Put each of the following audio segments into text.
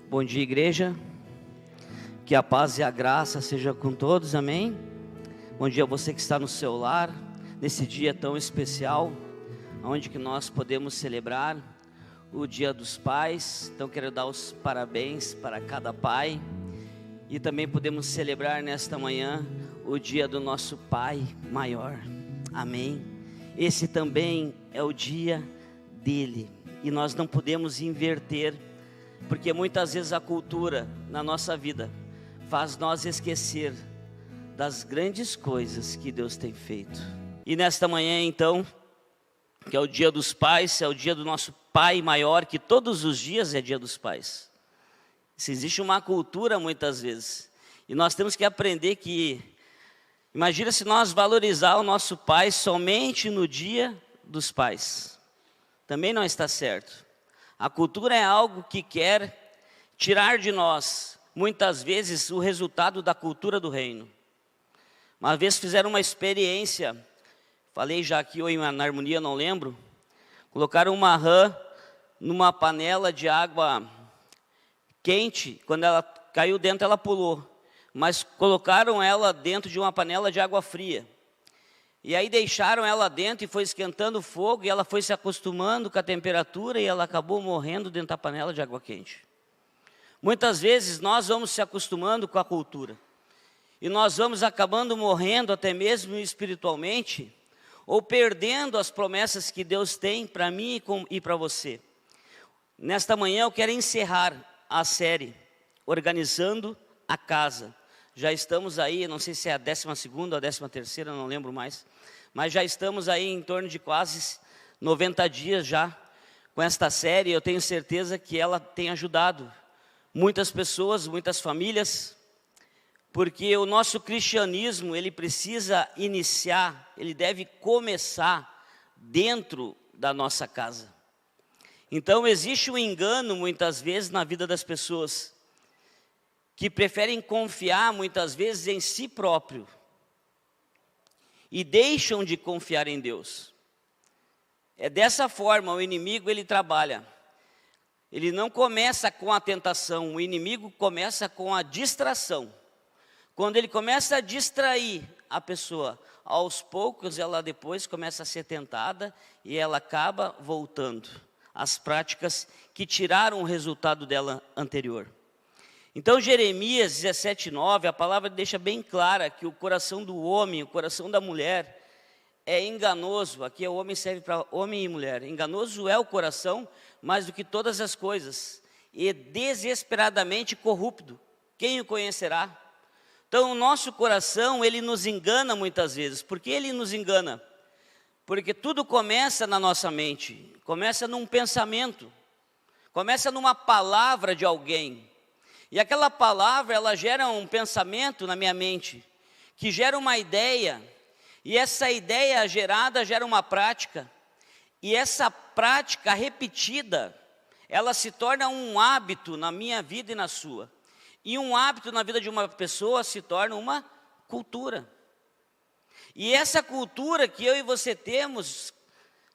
Bom dia, igreja. Que a paz e a graça seja com todos, amém? Bom dia a você que está no seu lar, nesse dia tão especial, onde que nós podemos celebrar o Dia dos Pais. Então quero dar os parabéns para cada pai. E também podemos celebrar nesta manhã o dia do nosso Pai maior, amém? Esse também é o dia dele, e nós não podemos inverter, porque muitas vezes a cultura na nossa vida faz nós esquecer das grandes coisas que Deus tem feito. E nesta manhã então, que é o dia dos pais, é o dia do nosso Pai maior, que todos os dias é dia dos pais. Se existe uma cultura muitas vezes, e nós temos que aprender que, imagina se nós valorizar o nosso pai somente no dia dos pais, também não está certo. A cultura é algo que quer tirar de nós, muitas vezes, o resultado da cultura do reino. Uma vez fizeram uma experiência, falei já aqui ou na harmonia, não lembro, colocaram uma rã numa panela de água quente, quando ela caiu dentro ela pulou, mas colocaram ela dentro de uma panela de água fria. E aí deixaram ela dentro e foi esquentando o fogo, e ela foi se acostumando com a temperatura, e ela acabou morrendo dentro da panela de água quente. Muitas vezes nós vamos se acostumando com a cultura, e nós vamos acabando morrendo até mesmo espiritualmente, ou perdendo as promessas que Deus tem para mim e para você. Nesta manhã eu quero encerrar a série Organizando a Casa. Já estamos aí, não sei se é a 12ª ou a 13ª, não lembro mais, mas já estamos aí em torno de quase 90 dias já com esta série. Eu tenho certeza que ela tem ajudado muitas pessoas, muitas famílias, porque o nosso cristianismo, ele precisa iniciar, ele deve começar dentro da nossa casa. Então existe um engano muitas vezes na vida das pessoas, que preferem confiar muitas vezes em si próprio e deixam de confiar em Deus. É dessa forma o inimigo ele trabalha. Ele não começa com a tentação, o inimigo começa com a distração. Quando ele começa a distrair a pessoa, aos poucos ela depois começa a ser tentada e ela acaba voltando às práticas que tiraram o resultado dela anterior. Então Jeremias 17:9, a palavra deixa bem clara que o coração do homem, o coração da mulher é enganoso. Aqui o homem serve para homem e mulher. Enganoso é o coração mais do que todas as coisas, e desesperadamente corrupto. Quem o conhecerá? Então o nosso coração, ele nos engana muitas vezes. Por que ele nos engana? Porque tudo começa na nossa mente, começa num pensamento, começa numa palavra de alguém. E aquela palavra, ela gera um pensamento na minha mente, que gera uma ideia, e essa ideia gerada gera uma prática, e essa prática repetida, ela se torna um hábito na minha vida e na sua. E um hábito na vida de uma pessoa se torna uma cultura. E essa cultura que eu e você temos,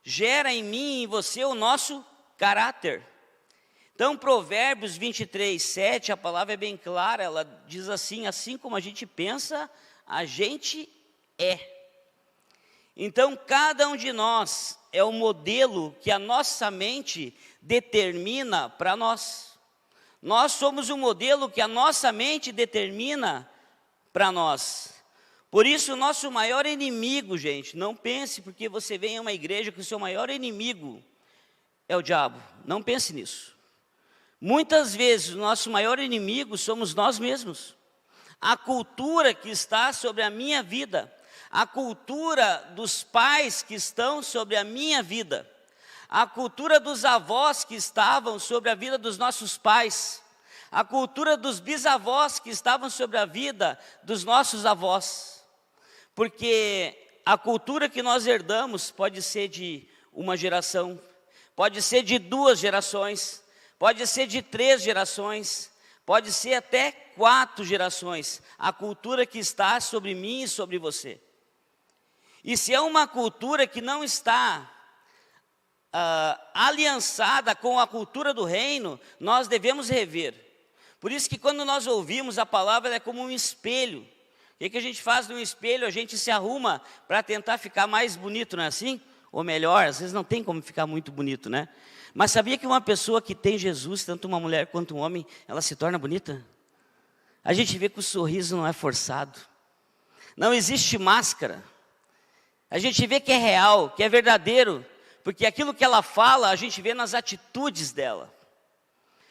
gera em mim e em você o nosso caráter. Então, Provérbios 23:7, a palavra é bem clara, ela diz assim: assim como a gente pensa, a gente é. Então, cada um de nós é o modelo que a nossa mente determina para nós. Nós somos o modelo que a nossa mente determina para nós. Por isso, o nosso maior inimigo, gente, não pense porque você vem a uma igreja que o seu maior inimigo é o diabo. Não pense nisso. Muitas vezes o nosso maior inimigo somos nós mesmos. A cultura que está sobre a minha vida, a cultura dos pais que estão sobre a minha vida, a cultura dos avós que estavam sobre a vida dos nossos pais, a cultura dos bisavós que estavam sobre a vida dos nossos avós. Porque a cultura que nós herdamos pode ser de uma geração, pode ser de 2 gerações, pode ser de 3 gerações, pode ser até 4 gerações, a cultura que está sobre mim e sobre você. E se é uma cultura que não está aliançada com a cultura do reino, nós devemos rever. Por isso que quando nós ouvimos a palavra, ela é como um espelho. O que a gente faz no espelho? A gente se arruma para tentar ficar mais bonito, não é assim? Ou melhor, às vezes não tem como ficar muito bonito, né? Mas sabia que uma pessoa que tem Jesus, tanto uma mulher quanto um homem, ela se torna bonita? A gente vê que o sorriso não é forçado. Não existe máscara. A gente vê que é real, que é verdadeiro, porque aquilo que ela fala, a gente vê nas atitudes dela.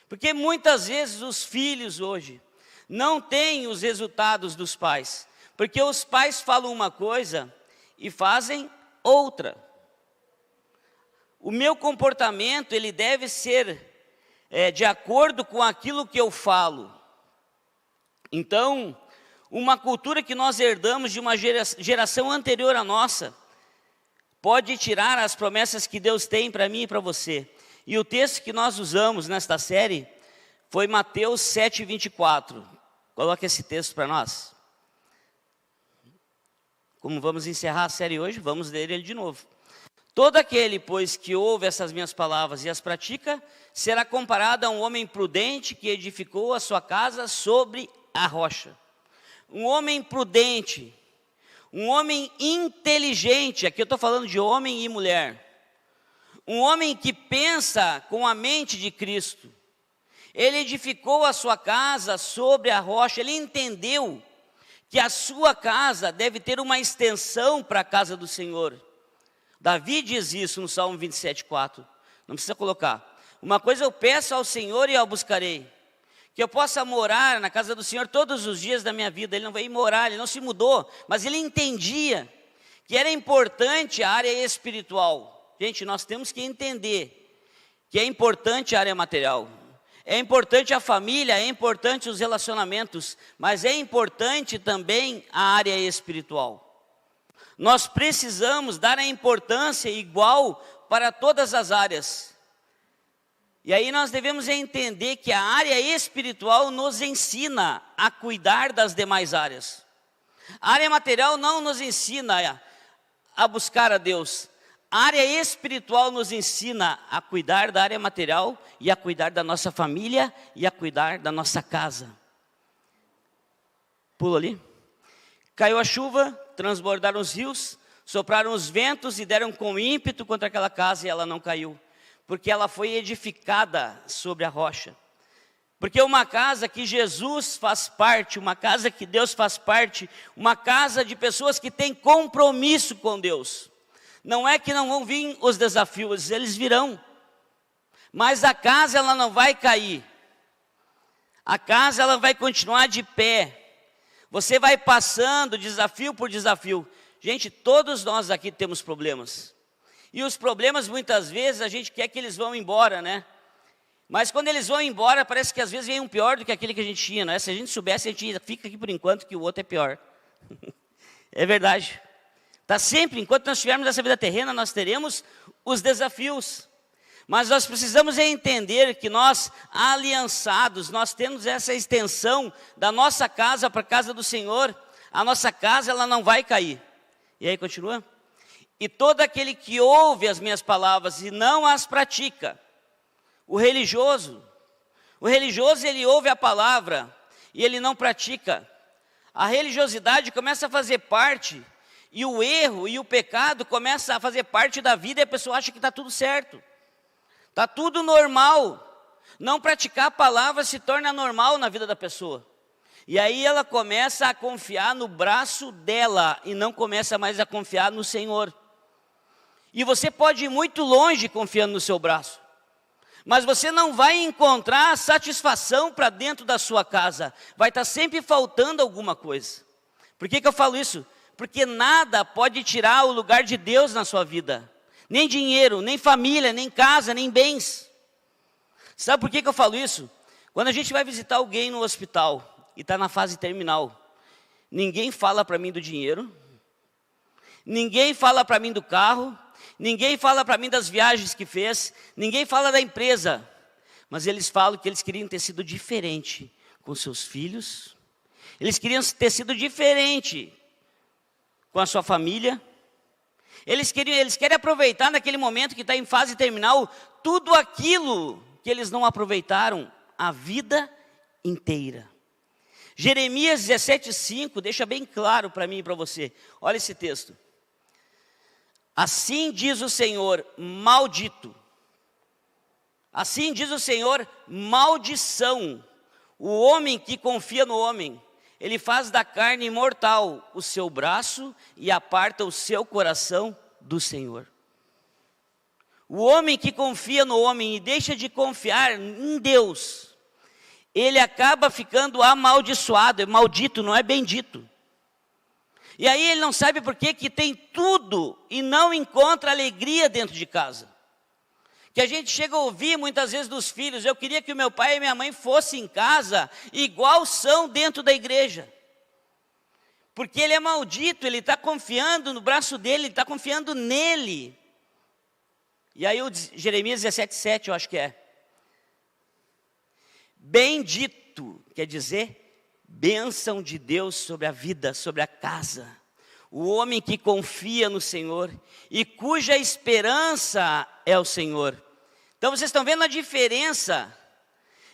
Porque muitas vezes os filhos hoje não têm os resultados dos pais, porque os pais falam uma coisa e fazem outra. O meu comportamento, ele deve ser de acordo com aquilo que eu falo. Então, uma cultura que nós herdamos de uma geração anterior à nossa, pode tirar as promessas que Deus tem para mim e para você. E o texto que nós usamos nesta série foi Mateus 7:24. Coloque esse texto para nós. Como vamos encerrar a série hoje, vamos ler ele de novo. Todo aquele, pois, que ouve essas minhas palavras e as pratica, será comparado a um homem prudente que edificou a sua casa sobre a rocha. Um homem prudente, um homem inteligente, aqui eu estou falando de homem e mulher. Um homem que pensa com a mente de Cristo. Ele edificou a sua casa sobre a rocha, ele entendeu que a sua casa deve ter uma extensão para a casa do Senhor. Davi diz isso no Salmo 27:4, não precisa colocar. Uma coisa eu peço ao Senhor e eu buscarei, que eu possa morar na casa do Senhor todos os dias da minha vida. Ele não veio morar, ele não se mudou, mas ele entendia que era importante a área espiritual. Gente, nós temos que entender que é importante a área material, é importante a família, é importante os relacionamentos, mas é importante também a área espiritual. Nós precisamos dar a importância igual para todas as áreas. E aí nós devemos entender que a área espiritual nos ensina a cuidar das demais áreas. A área material não nos ensina a buscar a Deus. A área espiritual nos ensina a cuidar da área material e a cuidar da nossa família e a cuidar da nossa casa. Pula ali. Caiu a chuva, transbordaram os rios, sopraram os ventos e deram com ímpeto contra aquela casa e ela não caiu, porque ela foi edificada sobre a rocha. Porque uma casa que Jesus faz parte, uma casa que Deus faz parte, uma casa de pessoas que têm compromisso com Deus. Não é que não vão vir os desafios, eles virão. Mas a casa ela não vai cair. A casa ela vai continuar de pé. Você vai passando desafio por desafio. Gente, todos nós aqui temos problemas. E os problemas muitas vezes a gente quer que eles vão embora, né? Mas quando eles vão embora, parece que às vezes vem um pior do que aquele que a gente tinha, né? Se a gente soubesse, a gente fica aqui por enquanto que o outro é pior. É verdade. Tá sempre, enquanto nós estivermos nessa vida terrena, nós teremos os desafios. Mas nós precisamos entender que nós, aliançados, nós temos essa extensão da nossa casa para a casa do Senhor. A nossa casa, ela não vai cair. E aí continua. E todo aquele que ouve as minhas palavras e não as pratica. O religioso ele ouve a palavra e ele não pratica. A religiosidade começa a fazer parte. E o erro e o pecado começam a fazer parte da vida e a pessoa acha que está tudo certo. Está tudo normal. Não praticar a palavra se torna normal na vida da pessoa. E aí ela começa a confiar no braço dela e não começa mais a confiar no Senhor. E você pode ir muito longe confiando no seu braço. Mas você não vai encontrar satisfação para dentro da sua casa. Vai estar sempre faltando alguma coisa. Por que eu falo isso? Porque nada pode tirar o lugar de Deus na sua vida. Nem dinheiro, nem família, nem casa, nem bens. Sabe por que eu falo isso? Quando a gente vai visitar alguém no hospital e está na fase terminal, ninguém fala para mim do dinheiro, ninguém fala para mim do carro, ninguém fala para mim das viagens que fez, ninguém fala da empresa. Mas eles falam que eles queriam ter sido diferente com seus filhos, eles queriam ter sido diferente com a sua família. Eles querem aproveitar naquele momento que está em fase terminal tudo aquilo que eles não aproveitaram a vida inteira. Jeremias 17:5 deixa bem claro para mim e para você. Olha esse texto. Assim diz o Senhor, maldito. Assim diz o Senhor, maldição. O homem que confia no homem, ele faz da carne imortal o seu braço e aparta o seu coração do Senhor. O homem que confia no homem e deixa de confiar em Deus, ele acaba ficando amaldiçoado, é maldito, não é bendito. E aí ele não sabe por que tem tudo e não encontra alegria dentro de casa. Que a gente chega a ouvir muitas vezes dos filhos, eu queria que o meu pai e minha mãe fossem em casa igual são dentro da igreja. Porque ele é maldito, ele está confiando no braço dele, ele está confiando nele. E aí o Jeremias 17:7 eu acho que é. Bendito, quer dizer, bênção de Deus sobre a vida, sobre a casa. O homem que confia no Senhor e cuja esperança é o Senhor. Então vocês estão vendo a diferença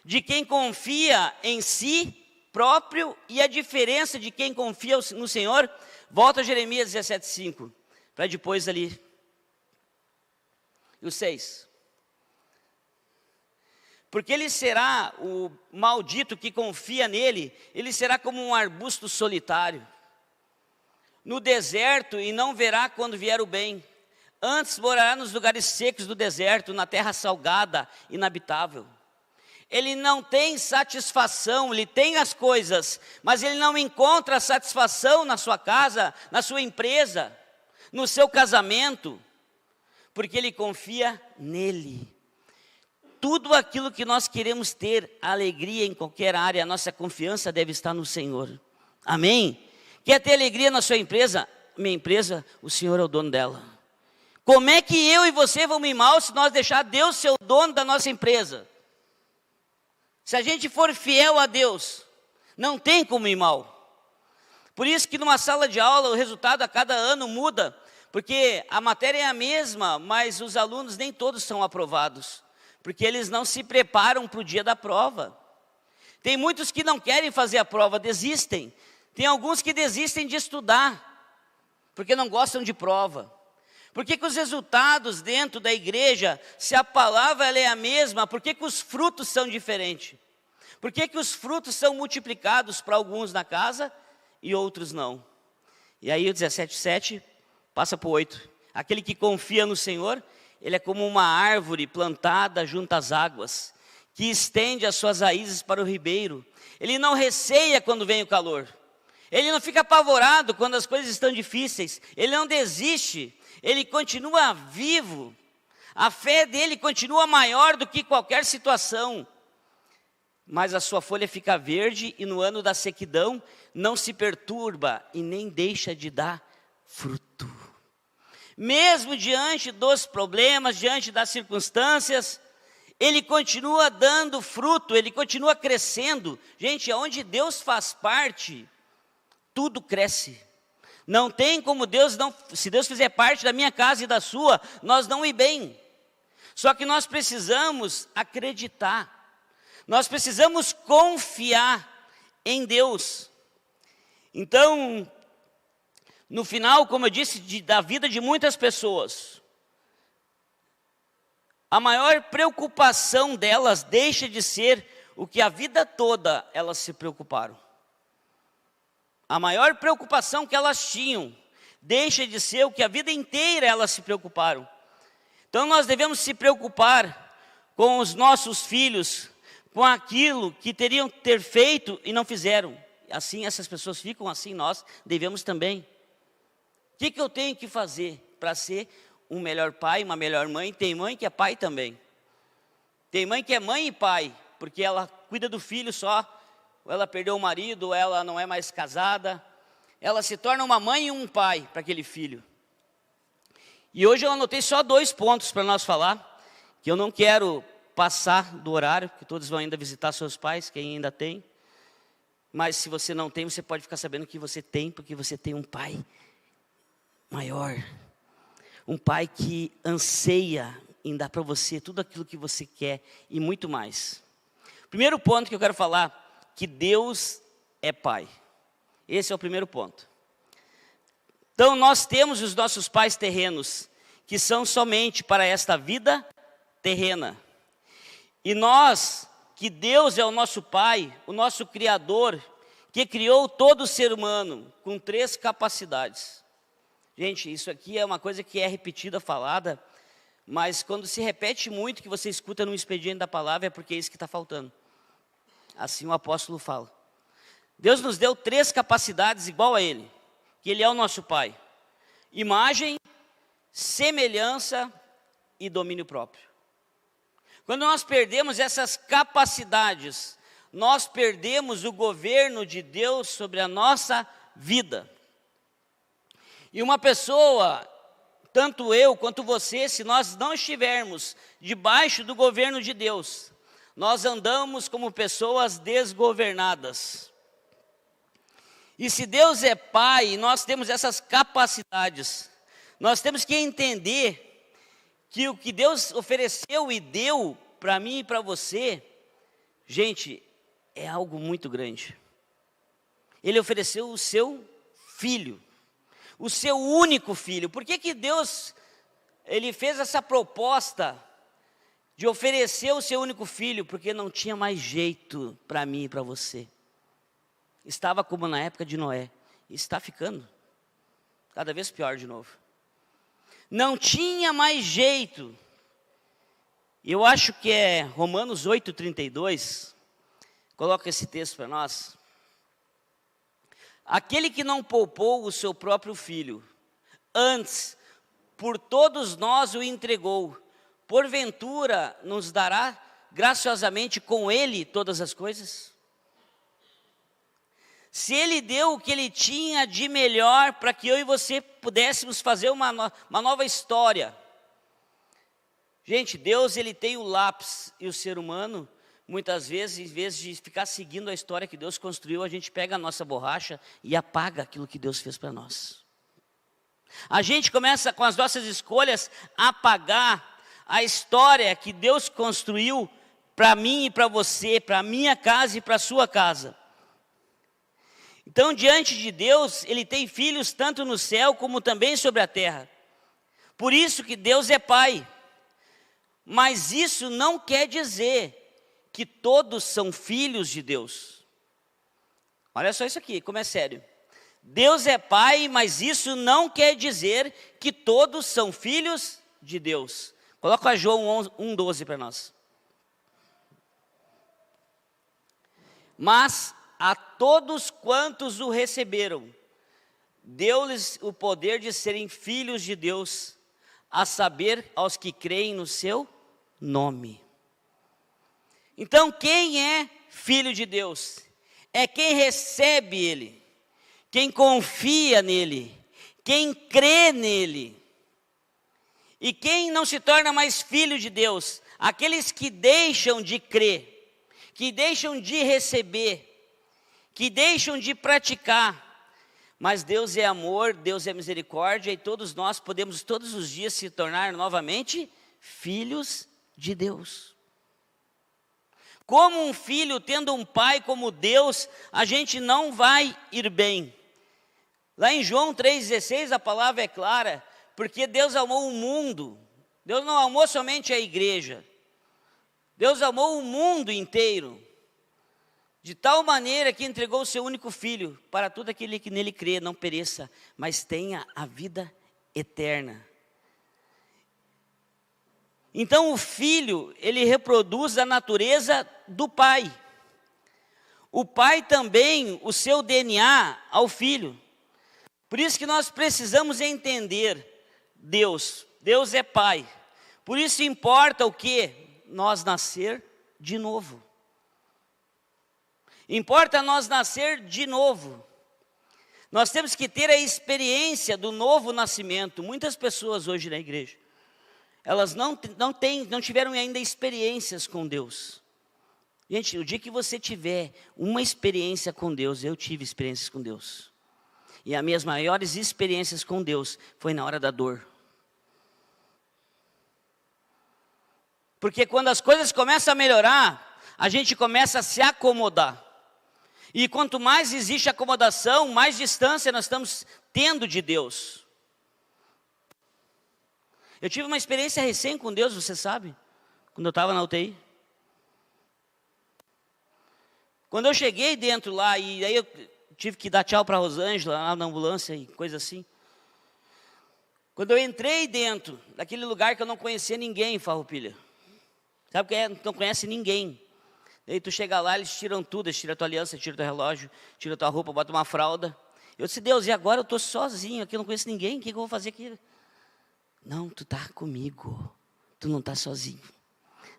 de quem confia em si próprio e a diferença de quem confia no Senhor? Volta a Jeremias 17:5, para depois ali. E o 6. Porque ele será, o maldito que confia nele, ele será como um arbusto solitário, no deserto, e não verá quando vier o bem. Antes morará nos lugares secos do deserto, na terra salgada, inabitável. Ele não tem satisfação, ele tem as coisas, mas ele não encontra satisfação na sua casa, na sua empresa, no seu casamento, porque ele confia nele. Tudo aquilo que nós queremos ter, alegria em qualquer área, a nossa confiança deve estar no Senhor. Amém? Quer ter alegria na sua empresa? Minha empresa, o Senhor é o dono dela. Como é que eu e você vamos ir mal se nós deixar Deus ser o dono da nossa empresa? Se a gente for fiel a Deus, não tem como ir mal. Por isso que numa sala de aula o resultado a cada ano muda, porque a matéria é a mesma, mas os alunos nem todos são aprovados, porque eles não se preparam para o dia da prova. Tem muitos que não querem fazer a prova, desistem. Tem alguns que desistem de estudar, porque não gostam de prova. Por que os resultados dentro da igreja, se a palavra ela é a mesma, por que os frutos são diferentes? Por que os frutos são multiplicados para alguns na casa e outros não? E aí o 17:7 passa para o 8. Aquele que confia no Senhor, ele é como uma árvore plantada junto às águas, que estende as suas raízes para o ribeiro. Ele não receia quando vem o calor. Ele não fica apavorado quando as coisas estão difíceis. Ele não desiste. Ele continua vivo. A fé dele continua maior do que qualquer situação. Mas a sua folha fica verde e no ano da sequidão não se perturba e nem deixa de dar fruto. Mesmo diante dos problemas, diante das circunstâncias, ele continua dando fruto, ele continua crescendo. Gente, onde Deus faz parte, tudo cresce. Não tem como se Deus fizer parte da minha casa e da sua, nós não ir bem. Só que nós precisamos acreditar. Nós precisamos confiar em Deus. Então, no final, como eu disse, da vida de muitas pessoas, a maior preocupação delas deixa de ser o que a vida toda elas se preocuparam. A maior preocupação que elas tinham deixa de ser o que a vida inteira elas se preocuparam. Então nós devemos se preocupar com os nossos filhos, com aquilo que teriam ter feito e não fizeram. Assim essas pessoas ficam, assim nós devemos também. O que eu tenho que fazer para ser um melhor pai, uma melhor mãe? Tem mãe que é pai também. Tem mãe que é mãe e pai, porque ela cuida do filho só, ou ela perdeu o marido, ou ela não é mais casada. Ela se torna uma mãe e um pai para aquele filho. E hoje eu anotei só 2 pontos para nós falar, que eu não quero passar do horário, que todos vão ainda visitar seus pais, quem ainda tem. Mas se você não tem, você pode ficar sabendo que você tem, porque você tem um pai maior. Um pai que anseia em dar para você tudo aquilo que você quer e muito mais. Primeiro ponto que eu quero falar, que Deus é Pai. Esse é o primeiro ponto. Então nós temos os nossos pais terrenos, que são somente para esta vida terrena. E nós, que Deus é o nosso Pai, o nosso Criador, que criou todo ser humano com 3 capacidades. Gente, isso aqui é uma coisa que é repetida, falada, mas quando se repete muito, que você escuta no expediente da palavra, é porque é isso que está faltando. Assim o apóstolo fala. Deus nos deu 3 capacidades igual a Ele, que Ele é o nosso Pai. Imagem, semelhança e domínio próprio. Quando nós perdemos essas capacidades, nós perdemos o governo de Deus sobre a nossa vida. E uma pessoa, tanto eu quanto você, se nós não estivermos debaixo do governo de Deus, nós andamos como pessoas desgovernadas. E se Deus é Pai, nós temos essas capacidades, nós temos que entender que o que Deus ofereceu e deu para mim e para você, gente, é algo muito grande. Ele ofereceu o seu filho, o seu único filho. Por que Deus, Ele fez essa proposta de oferecer o seu único filho? Porque não tinha mais jeito para mim e para você. Estava como na época de Noé, e está ficando cada vez pior de novo. Não tinha mais jeito. Eu acho que é Romanos 8:32, coloca esse texto para nós. Aquele que não poupou o seu próprio filho, antes, por todos nós o entregou, porventura nos dará graciosamente com ele todas as coisas? Se Ele deu o que Ele tinha de melhor para que eu e você pudéssemos fazer uma nova história. Gente, Deus, Ele tem o lápis, e o ser humano, muitas vezes, em vez de ficar seguindo a história que Deus construiu, a gente pega a nossa borracha e apaga aquilo que Deus fez para nós. A gente começa com as nossas escolhas a apagar a história que Deus construiu para mim e para você, para a minha casa e para a sua casa. Então, diante de Deus, Ele tem filhos tanto no céu como também sobre a terra. Por isso que Deus é Pai. Mas isso não quer dizer que todos são filhos de Deus. Olha só isso aqui, como é sério. Deus é Pai, mas isso não quer dizer que todos são filhos de Deus. Coloca João 1:12 para nós. Mas a todos quantos o receberam, deu-lhes o poder de serem filhos de Deus, a saber, aos que creem no seu nome. Então, quem é filho de Deus? É quem recebe Ele, quem confia nele, quem crê nele. E quem não se torna mais filho de Deus? Aqueles que deixam de crer, que deixam de receber, que deixam de praticar. Mas Deus é amor, Deus é misericórdia, e todos nós podemos todos os dias se tornar novamente filhos de Deus. Como um filho tendo um pai como Deus, a gente não vai ir bem. Lá em João 3,16 a palavra é clara, porque Deus amou o mundo. Deus não amou somente a igreja, Deus amou o mundo inteiro, de tal maneira que entregou o seu único filho, para todo aquele que nele crê, não pereça, mas tenha a vida eterna. Então o filho, ele reproduz a natureza do pai. O pai também, o seu DNA ao filho. Por isso que nós precisamos entender Deus. Deus é Pai. Por isso importa o quê? Nós nascer de novo. Importa nós nascer de novo. Nós temos que ter a experiência do novo nascimento. Muitas pessoas hoje na igreja, elas não tiveram ainda experiências com Deus. Gente, o dia que você tiver uma experiência com Deus, eu tive experiências com Deus. E as minhas maiores experiências com Deus foi na hora da dor. Porque quando as coisas começam a melhorar, a gente começa a se acomodar. E quanto mais existe acomodação, mais distância nós estamos tendo de Deus. Eu tive uma experiência recém com Deus, você sabe, quando eu estava na UTI. Quando eu cheguei dentro lá, e aí eu tive que dar tchau para a Rosângela, lá na ambulância e coisa assim. Quando eu entrei dentro daquele lugar que eu não conhecia ninguém em Farroupilha. Sabe o que é? Não conhece ninguém. Aí tu chega lá, eles tiram tudo, eles tiram a tua aliança, tiram teu relógio, tiram tua roupa, botam uma fralda. Eu disse, Deus, e agora eu estou sozinho aqui, eu não conheço ninguém, o que eu vou fazer aqui? Não, tu está comigo, tu não está sozinho.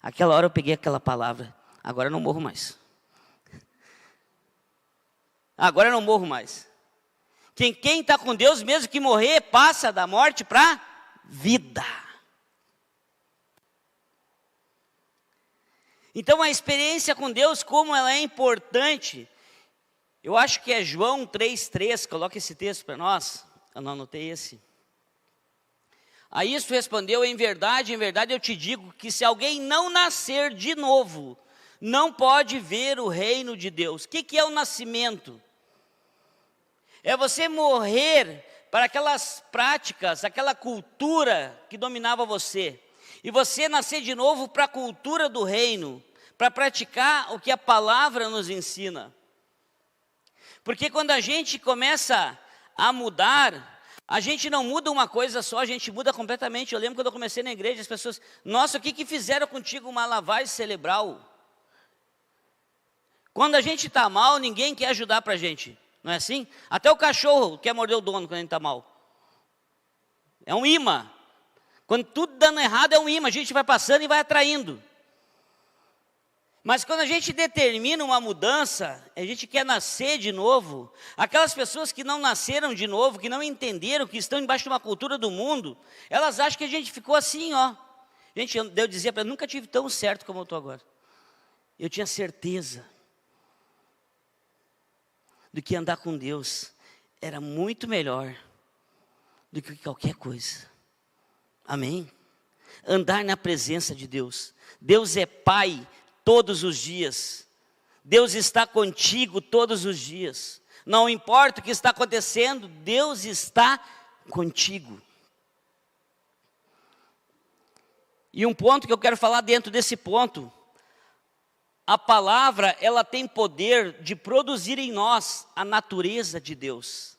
Aquela hora eu peguei aquela palavra, agora eu não morro mais. Agora eu não morro mais. Quem está com Deus, mesmo que morrer, passa da morte para vida. Então a experiência com Deus, como ela é importante, eu acho que é João 3,3, coloca esse texto para nós, eu não anotei esse. A isso respondeu, em verdade eu te digo, que se alguém não nascer de novo, não pode ver o reino de Deus. O que é o nascimento? É você morrer para aquelas práticas, aquela cultura que dominava você. E você nascer de novo para a cultura do reino, para praticar o que a palavra nos ensina. Porque quando a gente começa a mudar, a gente não muda uma coisa só, a gente muda completamente. Eu lembro quando eu comecei na igreja, as pessoas, nossa, o que fizeram contigo uma lavagem cerebral? Quando a gente está mal, ninguém quer ajudar para a gente. Não é assim? Até o cachorro quer morder o dono quando a gente está mal. É um imã. Quando tudo dando errado é um imã, a gente vai passando e vai atraindo. Mas quando a gente determina uma mudança, a gente quer nascer de novo. Aquelas pessoas que não nasceram de novo, que não entenderam, que estão embaixo de uma cultura do mundo, elas acham que a gente ficou assim, ó. Gente, eu dizia para ela, nunca tive tão certo como eu estou agora. Eu tinha certeza do que andar com Deus era muito melhor do que qualquer coisa. Amém? Andar na presença de Deus. Deus é Pai todos os dias. Deus está contigo todos os dias. Não importa o que está acontecendo, Deus está contigo. E um ponto que eu quero falar dentro desse ponto, a palavra, ela tem poder de produzir em nós a natureza de Deus.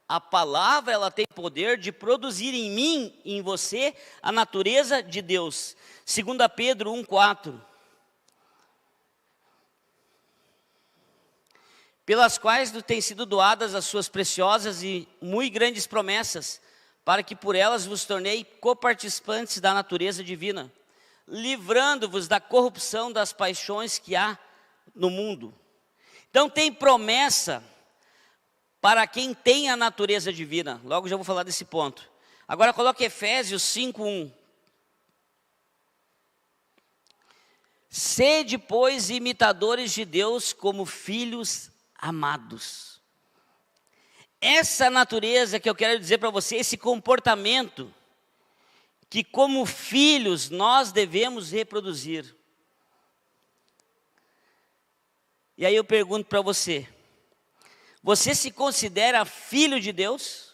A palavra, ela tem poder de produzir em mim e em você a natureza de Deus. 2 Pedro 1,4. Pelas quais têm sido doadas as suas preciosas e muito grandes promessas, para que por elas vos tornei coparticipantes da natureza divina, livrando-vos da corrupção das paixões que há no mundo. Então tem promessa para quem tem a natureza divina. Logo já vou falar desse ponto. Agora coloque Efésios 5:1. Sede, pois, imitadores de Deus como filhos amados. Essa natureza que eu quero dizer para você, esse comportamento, que como filhos nós devemos reproduzir. E aí eu pergunto para você, você se considera filho de Deus?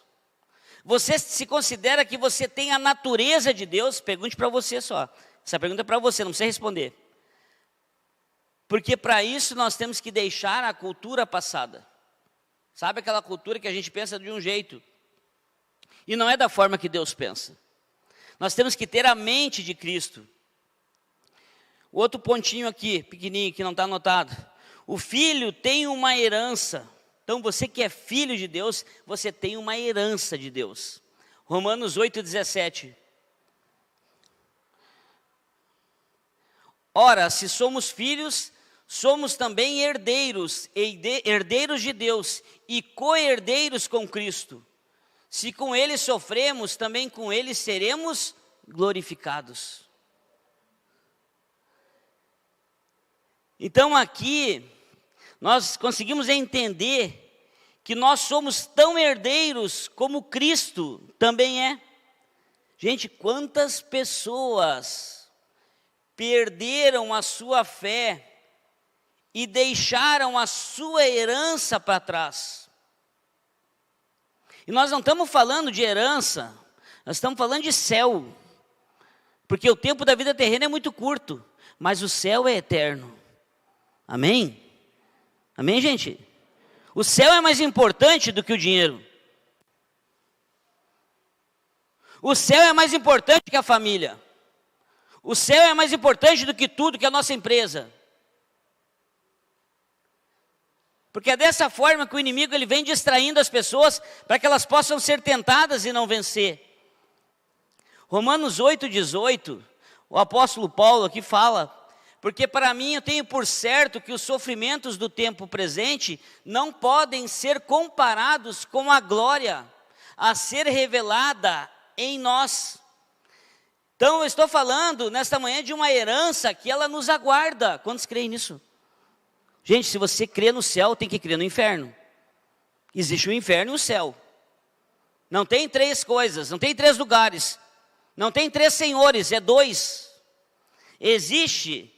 Você se considera que você tem a natureza de Deus? Pergunte para você só, essa pergunta é para você, não precisa responder. Porque para isso nós temos que deixar a cultura passada. Sabe aquela cultura que a gente pensa de um jeito, e não é da forma que Deus pensa. Nós temos que ter a mente de Cristo. O outro pontinho aqui, pequenininho, que não está anotado. O filho tem uma herança. Então você que é filho de Deus, você tem uma herança de Deus. Romanos 8,17. Ora, se somos filhos, somos também herdeiros, herdeiros de Deus e co-herdeiros com Cristo. Se com Ele sofremos, também com Ele seremos glorificados. Então aqui, nós conseguimos entender que nós somos tão herdeiros como Cristo também é. Gente, quantas pessoas perderam a sua fé e deixaram a sua herança para trás. E nós não estamos falando de herança, nós estamos falando de céu. Porque o tempo da vida terrena é muito curto, mas o céu é eterno. Amém? Amém, gente? O céu é mais importante do que o dinheiro. O céu é mais importante que a família. O céu é mais importante do que tudo, que a nossa empresa. Porque é dessa forma que o inimigo ele vem distraindo as pessoas para que elas possam ser tentadas e não vencer. Romanos 8,18, o apóstolo Paulo aqui fala: porque para mim eu tenho por certo que os sofrimentos do tempo presente não podem ser comparados com a glória a ser revelada em nós. Então eu estou falando nesta manhã de uma herança que ela nos aguarda. Quantos creem nisso? Gente, se você crê no céu, tem que crer no inferno. Existe o inferno e o céu. Não tem três coisas, não tem três lugares. Não tem três senhores, é dois. Existe,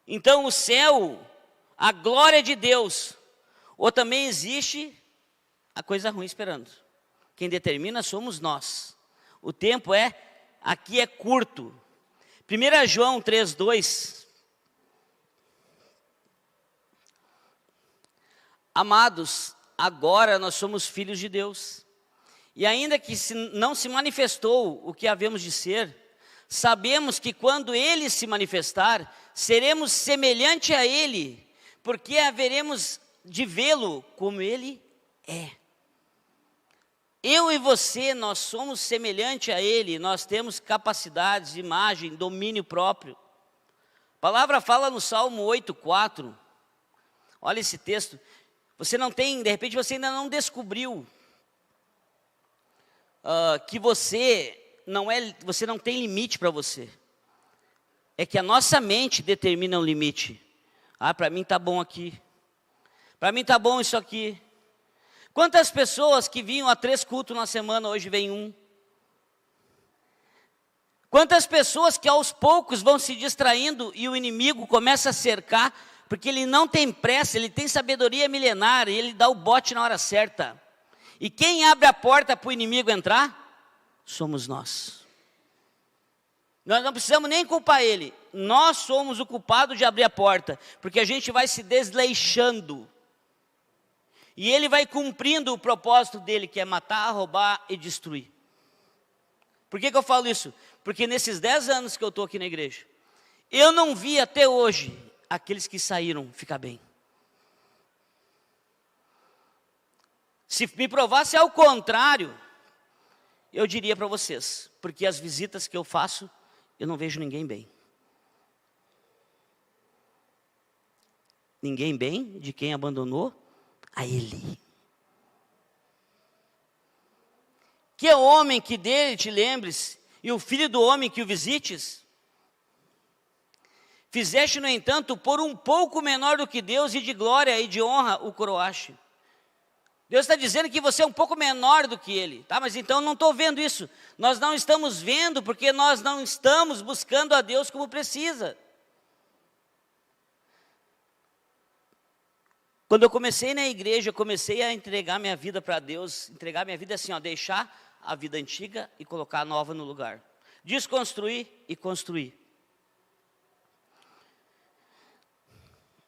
então, o céu, a glória de Deus. Ou também existe a coisa ruim esperando. Quem determina somos nós. O tempo aqui é curto. 1 João 3,2. Amados, agora nós somos filhos de Deus. E ainda que não se manifestou o que havemos de ser, sabemos que quando Ele se manifestar, seremos semelhante a Ele, porque haveremos de vê-lo como Ele é. Eu e você, nós somos semelhante a Ele, nós temos capacidades, imagem, domínio próprio. A palavra fala no Salmo 8,4, olha esse texto. Você não tem, de repente você ainda não descobriu que você não tem limite para você. É que a nossa mente determina um limite. Para mim está bom aqui. Para mim está bom isso aqui. Quantas pessoas que vinham a 3 cultos na semana, hoje vem 1? Quantas pessoas que aos poucos vão se distraindo e o inimigo começa a cercar, porque ele não tem pressa, ele tem sabedoria milenar, e ele dá o bote na hora certa. E quem abre a porta para o inimigo entrar? Somos nós. Nós não precisamos nem culpar ele. Nós somos o culpado de abrir a porta, porque a gente vai se desleixando. E ele vai cumprindo o propósito dele, que é matar, roubar e destruir. Por que eu falo isso? Porque nesses 10 anos que eu estou aqui na igreja, eu não vi até hoje aqueles que saíram ficar bem. Se me provasse ao contrário, eu diria para vocês, porque as visitas que eu faço, eu não vejo ninguém bem. Ninguém bem de quem abandonou a Ele. Que é o homem que dele te lembres, e o filho do homem que o visites? Fizeste, no entanto, por um pouco menor do que Deus, e de glória e de honra o coroaste. Deus está dizendo que você é um pouco menor do que Ele, tá? Mas então eu não estou vendo isso. Nós não estamos vendo porque nós não estamos buscando a Deus como precisa. Quando eu comecei na igreja, eu comecei a entregar minha vida para Deus. Entregar minha vida assim, deixar a vida antiga e colocar a nova no lugar. Desconstruir e construir.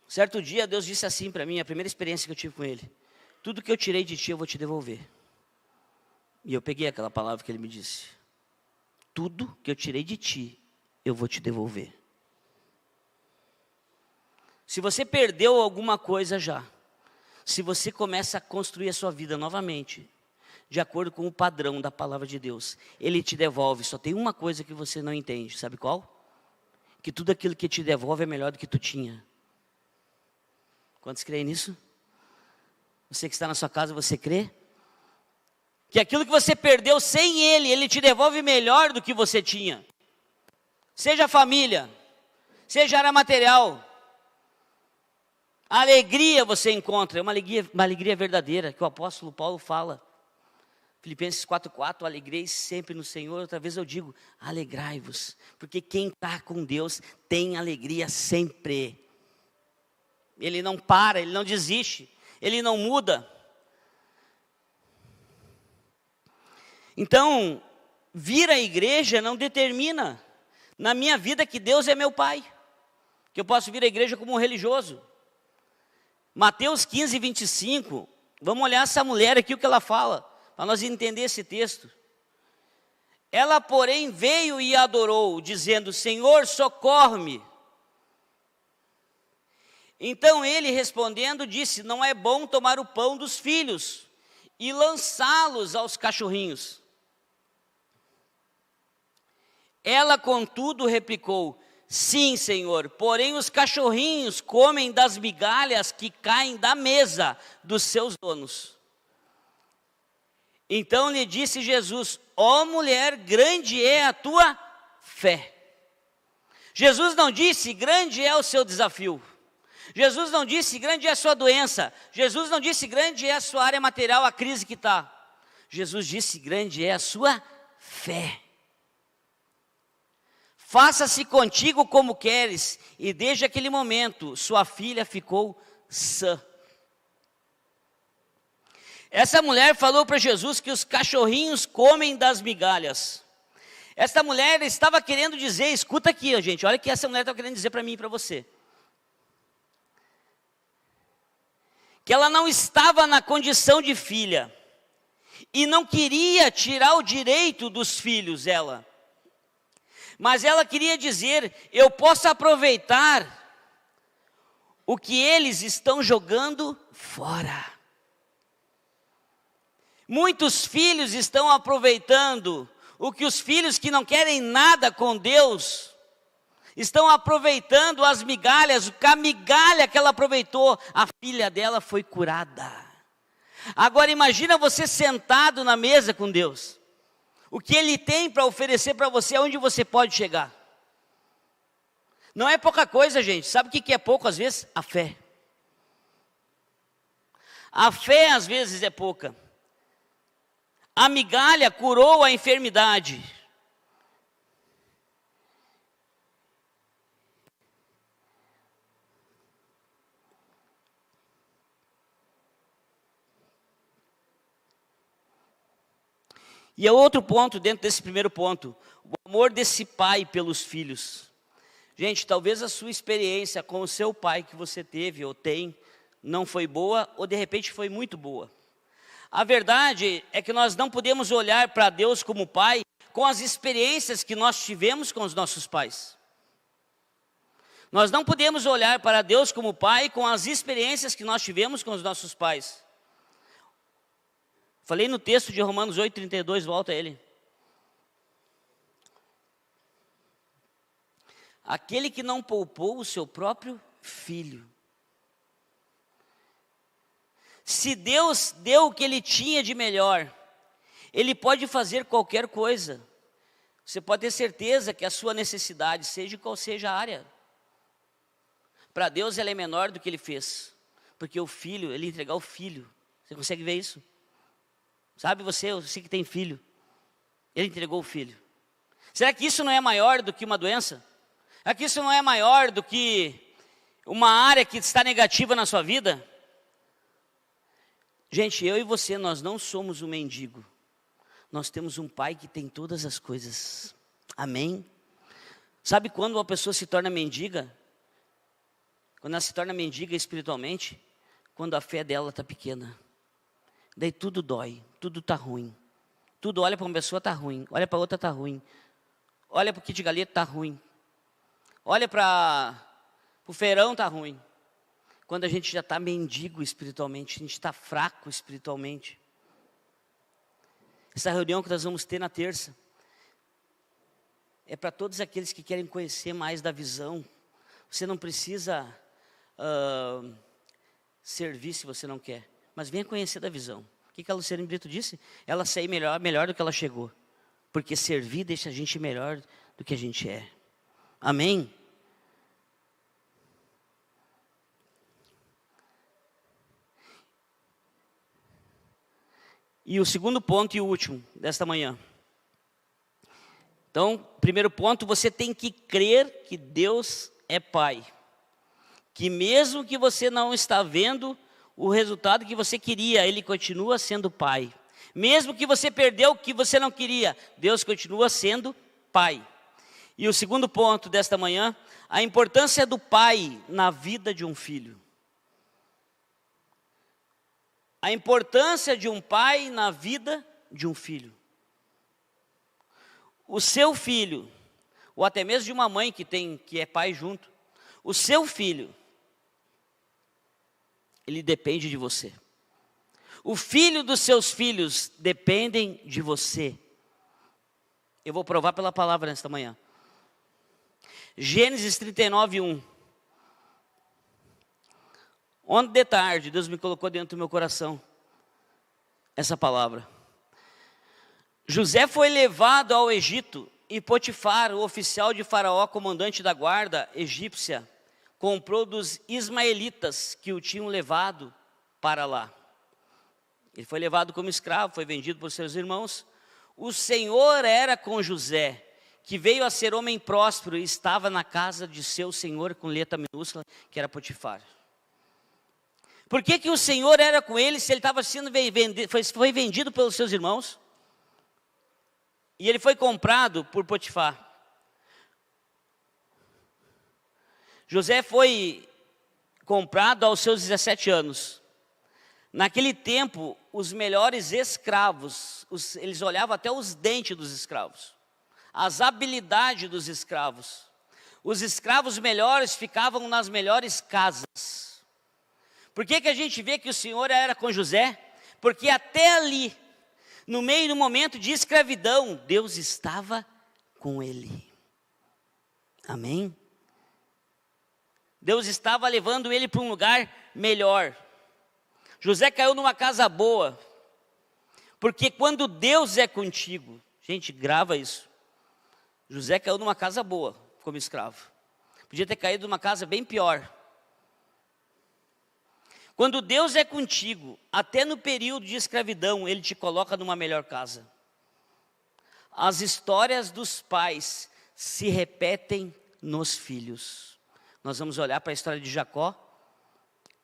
Certo dia, Deus disse assim para mim, a primeira experiência que eu tive com Ele: tudo que eu tirei de ti, eu vou te devolver. E eu peguei aquela palavra que Ele me disse. Tudo que eu tirei de ti, eu vou te devolver. Se você perdeu alguma coisa já, se você começa a construir a sua vida novamente, de acordo com o padrão da palavra de Deus, Ele te devolve. Só tem uma coisa que você não entende, sabe qual? Que tudo aquilo que te devolve é melhor do que tu tinha. Quantos creem nisso? Você que está na sua casa, você crê? Que aquilo que você perdeu sem Ele, Ele te devolve melhor do que você tinha. Seja família, seja área material. A alegria você encontra, é uma alegria verdadeira, que o apóstolo Paulo fala. Filipenses 4,4, alegreis sempre no Senhor. Outra vez eu digo, alegrai-vos, porque quem está com Deus tem alegria sempre. ele não para, ele não desiste, ele não muda. Então, vir à igreja não determina na minha vida que Deus é meu pai, que eu posso vir à igreja como um religioso. Mateus 15, 25, vamos olhar essa mulher aqui, o que ela fala, para nós entender esse texto. Ela, porém, veio e adorou, dizendo: Senhor, socorre-me. Então ele, respondendo, disse: não é bom tomar o pão dos filhos e lançá-los aos cachorrinhos. Ela, contudo, replicou: sim, Senhor, porém os cachorrinhos comem das migalhas que caem da mesa dos seus donos. Então lhe disse Jesus: ó mulher, grande é a tua fé. Jesus não disse: grande é o seu desafio. Jesus não disse: grande é a sua doença. Jesus não disse: grande é a sua área material, a crise que está. Jesus disse: grande é a sua fé. Faça-se contigo como queres. E desde aquele momento, sua filha ficou sã. Essa mulher falou para Jesus que os cachorrinhos comem das migalhas. Essa mulher estava querendo dizer, escuta aqui, gente, olha o que essa mulher estava querendo dizer para mim e para você. Que ela não estava na condição de filha. E não queria tirar o direito dos filhos, ela. Mas ela queria dizer: eu posso aproveitar o que eles estão jogando fora. Muitos filhos estão aproveitando o que os filhos que não querem nada com Deus estão aproveitando as migalhas, a migalha que ela aproveitou, a filha dela foi curada. Agora imagina você sentado na mesa com Deus. O que Ele tem para oferecer para você, aonde você pode chegar. Não é pouca coisa, gente. Sabe o que é pouco às vezes? A fé. A fé às vezes é pouca. A migalha curou a enfermidade. E é outro ponto dentro desse primeiro ponto, o amor desse pai pelos filhos. Gente, talvez a sua experiência com o seu pai que você teve ou tem, não foi boa ou de repente foi muito boa. A verdade é que nós não podemos olhar para Deus como pai com as experiências que nós tivemos com os nossos pais. Nós não podemos olhar para Deus como pai com as experiências que nós tivemos com os nossos pais. Falei no texto de Romanos 8,32, volta a ele. Aquele que não poupou o seu próprio filho. Se Deus deu o que Ele tinha de melhor, Ele pode fazer qualquer coisa. Você pode ter certeza que a sua necessidade, seja qual seja a área, para Deus ela é menor do que Ele fez. Porque o filho, Ele entregar o filho. Você consegue ver isso? Sabe você que tem filho, Ele entregou o filho. Será que isso não é maior do que uma doença? Será que isso não é maior do que uma área que está negativa na sua vida? Gente, eu e você, nós não somos um mendigo. Nós temos um pai que tem todas as coisas. Amém? Sabe quando uma pessoa se torna mendiga? Quando ela se torna mendiga espiritualmente? Quando a fé dela está pequena. Daí tudo dói, tudo está ruim. Tudo olha para uma pessoa, está ruim. Olha para outra, está ruim. Olha para o kit galeto, está ruim. Olha para o feirão, está ruim. Quando a gente já está mendigo espiritualmente, a gente está fraco espiritualmente. Essa reunião que nós vamos ter na terça é para todos aqueles que querem conhecer mais da visão. Você não precisa servir se você não quer. Mas venha conhecer da visão. O que a Luciane Brito disse? Ela sair melhor do que ela chegou. Porque servir deixa a gente melhor do que a gente é. Amém? E o segundo ponto e o último desta manhã. Então, primeiro ponto, você tem que crer que Deus é Pai. que mesmo que você não está vendo o resultado que você queria, Ele continua sendo Pai. Mesmo que você perdeu o que você não queria, Deus continua sendo Pai. E o segundo ponto desta manhã, a importância do pai na vida de um filho. A importância de um pai na vida de um filho. O seu filho, ou até mesmo de uma mãe que é pai junto, o seu filho, ele depende de você. O filho dos seus filhos dependem de você. Eu vou provar pela palavra nesta manhã. Gênesis 39, 1. Ontem de tarde, Deus me colocou dentro do meu coração essa palavra. José foi levado ao Egito e Potifar, o oficial de Faraó, comandante da guarda egípcia, comprou dos ismaelitas que o tinham levado para lá. Ele foi levado como escravo, foi vendido por seus irmãos. O Senhor era com José, que veio a ser homem próspero e estava na casa de seu senhor, com letra minúscula, que era Potifar. Por que o Senhor era com ele se ele estava sendo vendido, foi vendido pelos seus irmãos? E ele foi comprado por Potifar. José foi comprado aos seus 17 anos. Naquele tempo, os melhores escravos, eles olhavam até os dentes dos escravos, as habilidades dos escravos. Os escravos melhores ficavam nas melhores casas. Por que a gente vê que o Senhor era com José? Porque até ali, no meio do momento de escravidão, Deus estava com ele. Amém? Deus estava levando ele para um lugar melhor. José caiu numa casa boa, porque quando Deus é contigo, gente, grava isso. José caiu numa casa boa, como escravo. Podia ter caído numa casa bem pior. Quando Deus é contigo, até no período de escravidão, Ele te coloca numa melhor casa. As histórias dos pais se repetem nos filhos. Nós vamos olhar para a história de Jacó,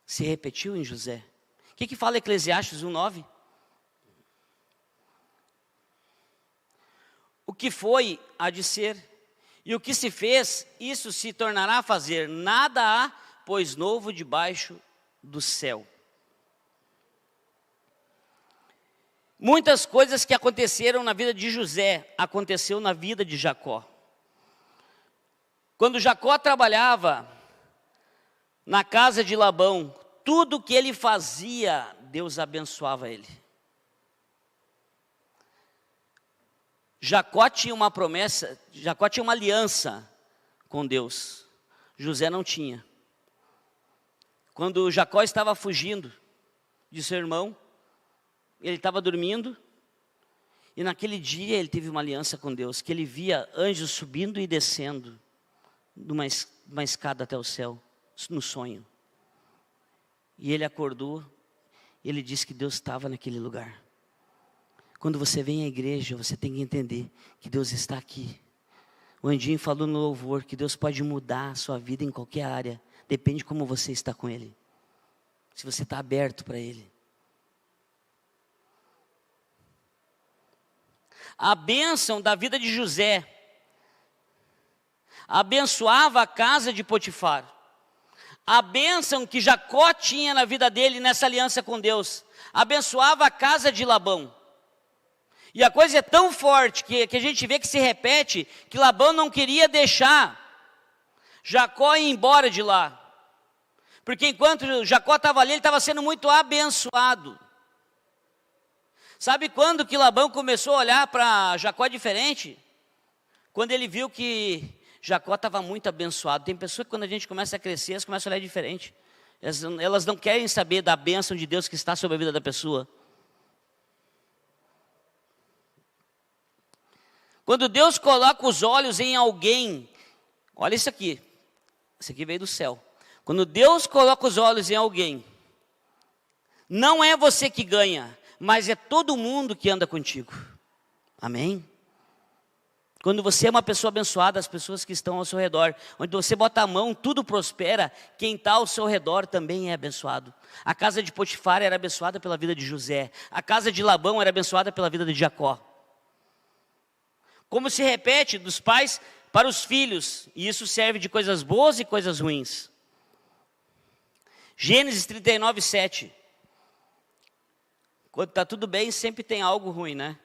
se repetiu em José. O que fala Eclesiastes 1:9? O que foi, há de ser, e o que se fez, isso se tornará a fazer. Nada há, pois, novo debaixo do céu. Muitas coisas que aconteceram na vida de José, aconteceu na vida de Jacó. Quando Jacó trabalhava na casa de Labão, tudo que ele fazia, Deus abençoava ele. Jacó tinha uma promessa, Jacó tinha uma aliança com Deus. José não tinha. Quando Jacó estava fugindo de seu irmão, ele estava dormindo, e naquele dia ele teve uma aliança com Deus, que ele via anjos subindo e descendo, numa escada até o céu, no sonho. E ele acordou, e ele disse que Deus estava naquele lugar. Quando você vem à igreja, você tem que entender que Deus está aqui. O Andinho falou no louvor que Deus pode mudar a sua vida em qualquer área. Depende de como você está com Ele. Se você está aberto para Ele. A bênção da vida de José abençoava a casa de Potifar. A bênção que Jacó tinha na vida dele, nessa aliança com Deus, abençoava a casa de Labão. E a coisa é tão forte que a gente vê que se repete, que Labão não queria deixar Jacó ir embora de lá. Porque enquanto Jacó estava ali, ele estava sendo muito abençoado. Sabe quando que Labão começou a olhar para Jacó diferente? Quando ele viu que Jacó estava muito abençoado. Tem pessoas que quando a gente começa a crescer, elas começam a olhar diferente. Elas não querem saber da bênção de Deus que está sobre a vida da pessoa. Quando Deus coloca os olhos em alguém, olha isso aqui veio do céu. Quando Deus coloca os olhos em alguém, não é você que ganha, mas é todo mundo que anda contigo. Amém? Quando você é uma pessoa abençoada, as pessoas que estão ao seu redor, onde você bota a mão, tudo prospera, quem está ao seu redor também é abençoado. A casa de Potifar era abençoada pela vida de José. A casa de Labão era abençoada pela vida de Jacó. Como se repete dos pais para os filhos, e isso serve de coisas boas e coisas ruins. Gênesis 39, 7. Quando está tudo bem, sempre tem algo ruim, né?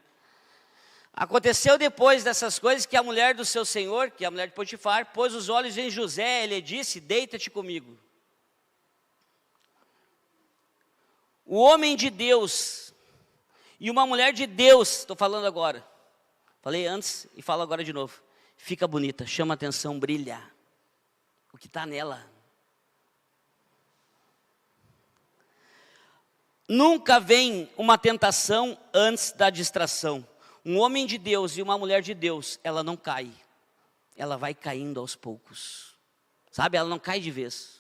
Aconteceu depois dessas coisas que a mulher do seu senhor, que é a mulher de Potifar, pôs os olhos em José, ele disse, deita-te comigo. O homem de Deus e uma mulher de Deus, estou falando agora. Falei antes e falo agora de novo. Fica bonita, chama atenção, brilha. O que está nela. Nunca vem uma tentação antes da distração. Um homem de Deus e uma mulher de Deus, ela não cai. Ela vai caindo aos poucos. Sabe, ela não cai de vez.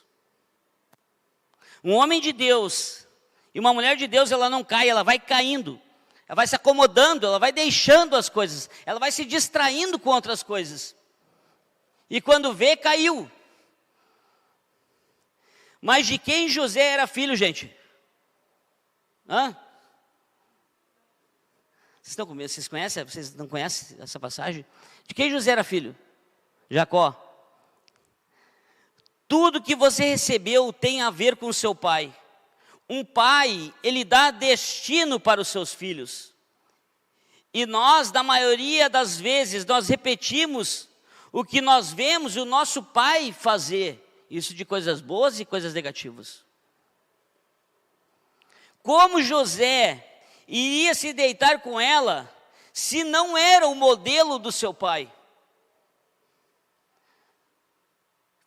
Um homem de Deus e uma mulher de Deus, ela não cai, ela vai caindo. Ela vai se acomodando, ela vai deixando as coisas. Ela vai se distraindo com outras coisas. E quando vê, caiu. Mas de quem José era filho, gente? Hã? Vocês conhecem? Vocês não conhecem essa passagem? De quem José era filho? Jacó. Tudo que você recebeu tem a ver com seu pai. Um pai, ele dá destino para os seus filhos. E nós, na maioria das vezes, nós repetimos o que nós vemos o nosso pai fazer. Isso de coisas boas e coisas negativas. Como José iria se deitar com ela, se não era o modelo do seu pai?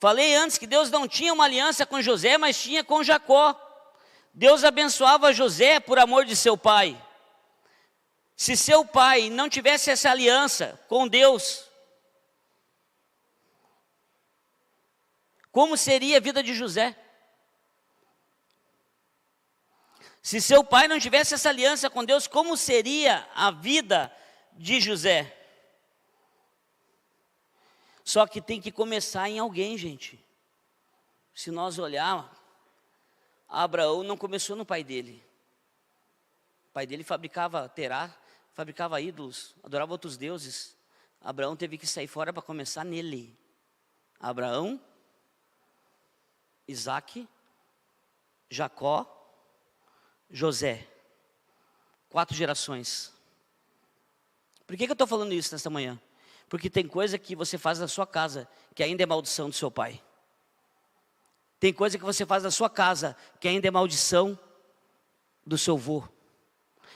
Falei antes que Deus não tinha uma aliança com José, mas tinha com Jacó. Deus abençoava José por amor de seu pai. Se seu pai não tivesse essa aliança com Deus, como seria a vida de José? Se seu pai não tivesse essa aliança com Deus, como seria a vida de José? Só que tem que começar em alguém, gente. Se nós olharmos, Abraão não começou no pai dele. O pai dele fabricava ídolos, adorava outros deuses. Abraão teve que sair fora para começar nele. Abraão, Isaque, Jacó, José. 4 gerações. Por que eu estou falando isso nesta manhã? Porque tem coisa que você faz na sua casa, que ainda é maldição do seu pai. Tem coisa que você faz na sua casa, que ainda é maldição do seu avô.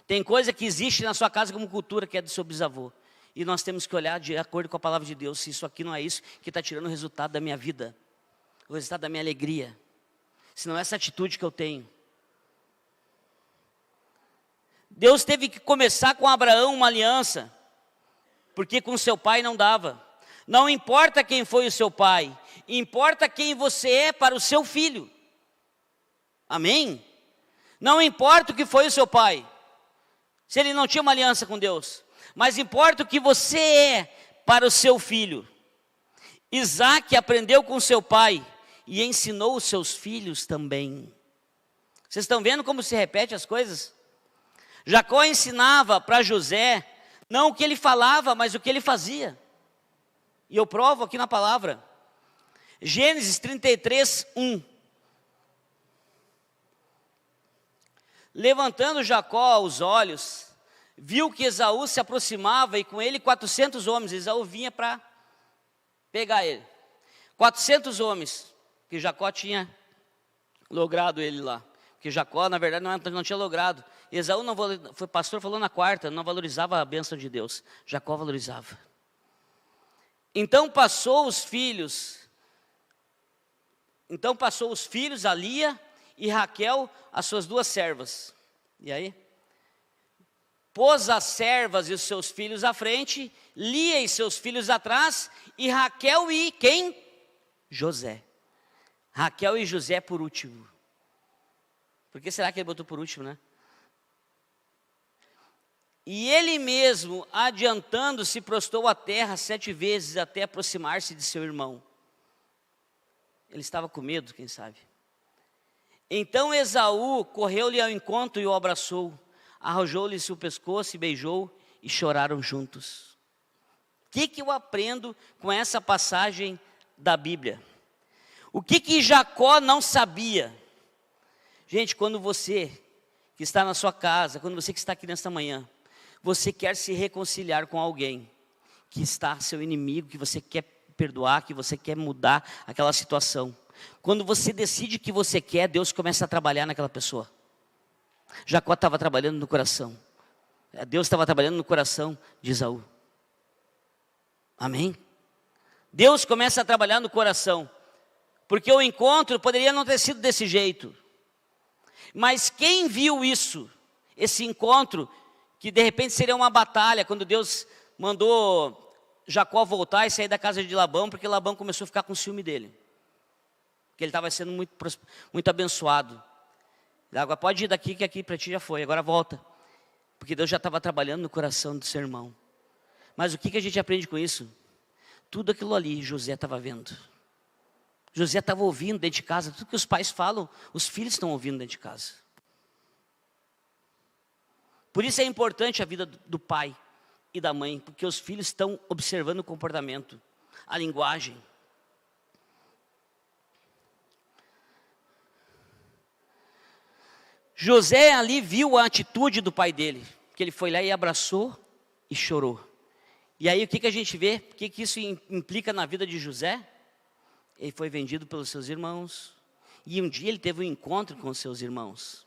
Tem coisa que existe na sua casa como cultura, que é do seu bisavô. E nós temos que olhar de acordo com a palavra de Deus, se isso aqui não é isso que está tirando o resultado da minha vida, o resultado da minha alegria. Se não é essa atitude que eu tenho. Deus teve que começar com Abraão uma aliança, porque com seu pai não dava. Não importa quem foi o seu pai, importa quem você é para o seu filho. Amém? Não importa o que foi o seu pai, se ele não tinha uma aliança com Deus, mas importa o que você é para o seu filho. Isaque aprendeu com seu pai e ensinou os seus filhos também. Vocês estão vendo como se repete as coisas? Jacó ensinava para José, não o que ele falava, mas o que ele fazia. E eu provo aqui na palavra. Gênesis 33, 1. Levantando Jacó os olhos, viu que Esaú se aproximava e com ele 400 homens. Esaú vinha para pegar ele. 400 homens, que Jacó tinha logrado ele lá. Porque Jacó, na verdade, não tinha logrado. Esaú, o pastor falou na quarta, não valorizava a bênção de Deus. Jacó valorizava. Então passou os filhos a Lia e Raquel, as suas 2 servas. E aí? Pôs as servas e os seus filhos à frente, Lia e seus filhos atrás, e Raquel e quem? José. Raquel e José por último. Por que será que ele botou por último, né? E ele mesmo, adiantando-se, prostrou a terra 7 vezes até aproximar-se de seu irmão. Ele estava com medo, quem sabe. Então Esaú correu-lhe ao encontro e o abraçou, arrojou-lhe o pescoço e beijou, e choraram juntos. O que eu aprendo com essa passagem da Bíblia? O que Jacó não sabia? Gente, quando você que está na sua casa, quando você que está aqui nesta manhã, você quer se reconciliar com alguém que está seu inimigo, que você quer perdoar, que você quer mudar aquela situação. Quando você decide que você quer, Deus começa a trabalhar naquela pessoa. Jacó estava trabalhando no coração. Deus estava trabalhando no coração de Esaú. Amém? Deus começa a trabalhar no coração. Porque o encontro poderia não ter sido desse jeito. Mas quem viu isso, esse encontro, que de repente seria uma batalha, quando Deus mandou Jacó voltar e sair da casa de Labão, porque Labão começou a ficar com ciúme dele. Porque ele estava sendo muito abençoado. Agora pode ir daqui, que aqui para ti já foi, agora volta. Porque Deus já estava trabalhando no coração do seu irmão. Mas o que a gente aprende com isso? Tudo aquilo ali José estava vendo. José estava ouvindo dentro de casa, tudo que os pais falam, os filhos estão ouvindo dentro de casa. Por isso é importante a vida do pai e da mãe, porque os filhos estão observando o comportamento, a linguagem. José ali viu a atitude do pai dele, que ele foi lá e abraçou e chorou. E aí o que a gente vê? O que isso implica na vida de José? Ele foi vendido pelos seus irmãos. E um dia ele teve um encontro com os seus irmãos.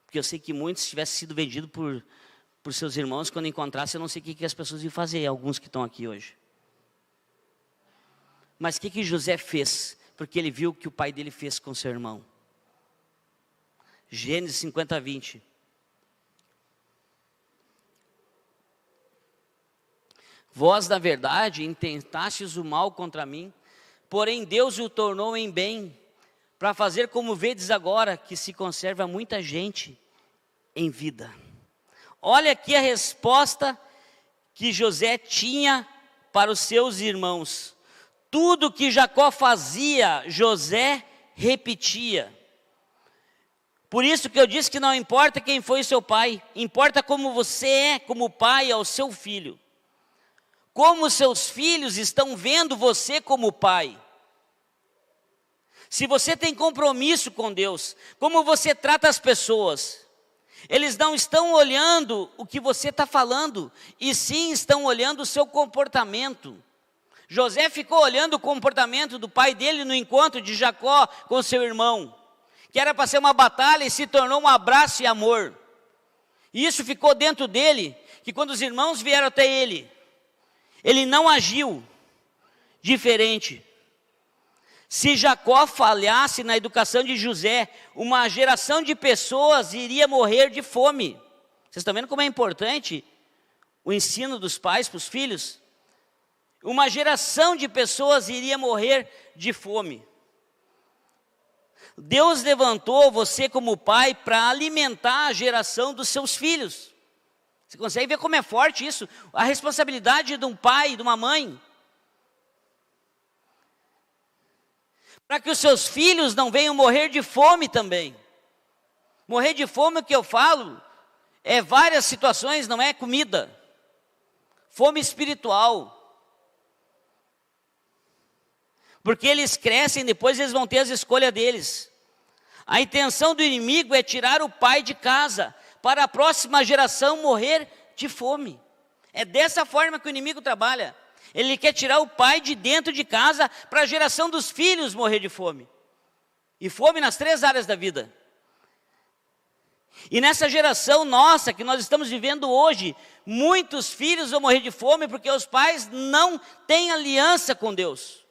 Porque eu sei que muitos tivessem sido vendidos por seus irmãos, quando encontrassem, eu não sei o que as pessoas iam fazer, alguns que estão aqui hoje. Mas o que José fez? Porque ele viu o que o pai dele fez com seu irmão. Gênesis 50, 20. Vós, na verdade, intentastes o mal contra mim, porém Deus o tornou em bem, para fazer como vedes agora, que se conserva muita gente em vida. Olha aqui a resposta que José tinha para os seus irmãos. Tudo que Jacó fazia, José repetia. Por isso que eu disse que não importa quem foi seu pai, importa como você é como pai ao seu filho. Como seus filhos estão vendo você como pai. Se você tem compromisso com Deus, como você trata as pessoas. Eles não estão olhando o que você está falando, e sim estão olhando o seu comportamento. José ficou olhando o comportamento do pai dele no encontro de Jacó com seu irmão, que era para ser uma batalha e se tornou um abraço e amor. E isso ficou dentro dele, que quando os irmãos vieram até ele, ele não agiu diferente. Se Jacó falhasse na educação de José, uma geração de pessoas iria morrer de fome. Vocês estão vendo como é importante o ensino dos pais para os filhos? Uma geração de pessoas iria morrer de fome. Deus levantou você como pai para alimentar a geração dos seus filhos. Você consegue ver como é forte isso? A responsabilidade de um pai e de uma mãe. Para que os seus filhos não venham morrer de fome também. Morrer de fome, o que eu falo, é várias situações, não é comida. Fome espiritual. Porque eles crescem, depois eles vão ter as escolhas deles. A intenção do inimigo é tirar o pai de casa, para a próxima geração morrer de fome. É dessa forma que o inimigo trabalha. Ele quer tirar o pai de dentro de casa, para a geração dos filhos morrer de fome. E fome nas 3 áreas da vida. E nessa geração nossa, que nós estamos vivendo hoje, muitos filhos vão morrer de fome, porque os pais não têm aliança com Deus.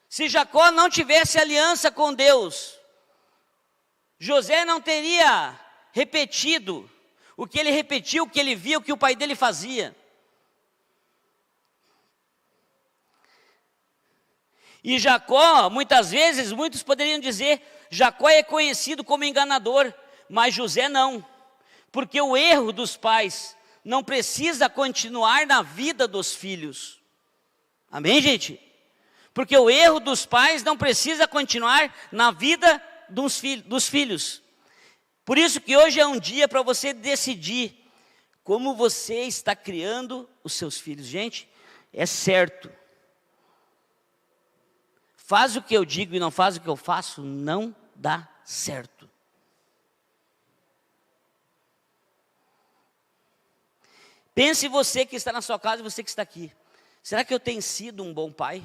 Se Jacó não tivesse aliança com Deus, José não teria repetido o que ele repetiu, o que ele viu, o que o pai dele fazia. E Jacó, muitas vezes, muitos poderiam dizer, Jacó é conhecido como enganador, mas José não. Porque o erro dos pais não precisa continuar na vida dos filhos. Amém, gente? Porque o erro dos pais não precisa continuar na vida dos filhos. Por isso que hoje é um dia para você decidir como você está criando os seus filhos. Gente, é certo. Faz o que eu digo e não faz o que eu faço, não dá certo. Pense você que está na sua casa e você que está aqui. Será que eu tenho sido um bom pai?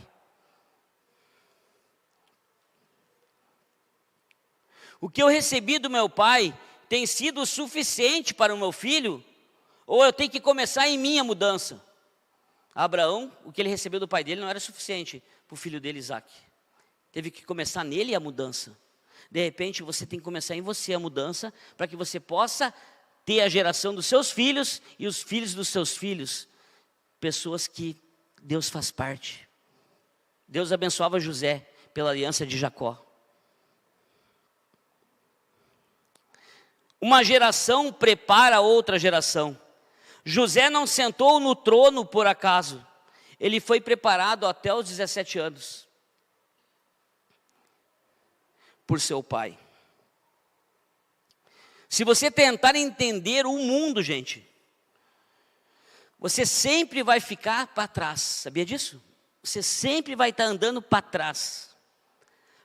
O que eu recebi do meu pai tem sido o suficiente para o meu filho? Ou eu tenho que começar em mim a mudança? Abraão, o que ele recebeu do pai dele não era suficiente para o filho dele, Isaac. Teve que começar nele a mudança. De repente, você tem que começar em você a mudança, para que você possa ter a geração dos seus filhos e os filhos dos seus filhos. Pessoas que Deus faz parte. Deus abençoava José pela aliança de Jacó. Uma geração prepara outra geração. José não sentou no trono por acaso. Ele foi preparado até os 17 anos. Por seu pai. Se você tentar entender o mundo, gente, você sempre vai ficar para trás. Sabia disso? Você sempre vai estar andando para trás.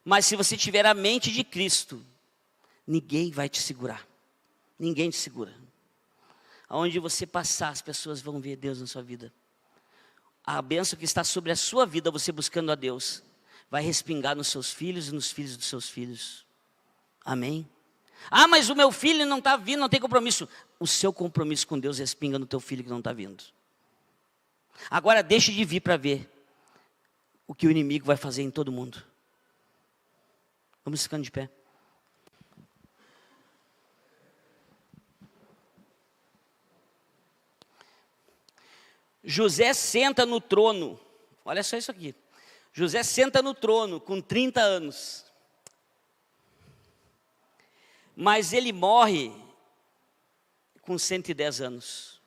Mas se você tiver a mente de Cristo, ninguém vai te segurar. Ninguém te segura. Aonde você passar, as pessoas vão ver Deus na sua vida. A bênção que está sobre a sua vida, você buscando a Deus, vai respingar nos seus filhos e nos filhos dos seus filhos. Amém? Ah, mas o meu filho não está vindo, não tem compromisso. O seu compromisso com Deus respinga no teu filho que não está vindo. Agora deixe de vir para ver o que o inimigo vai fazer em todo mundo. Vamos ficando de pé. José senta no trono. Olha só isso aqui. José senta no trono com 30 anos. Mas ele morre com 110 anos.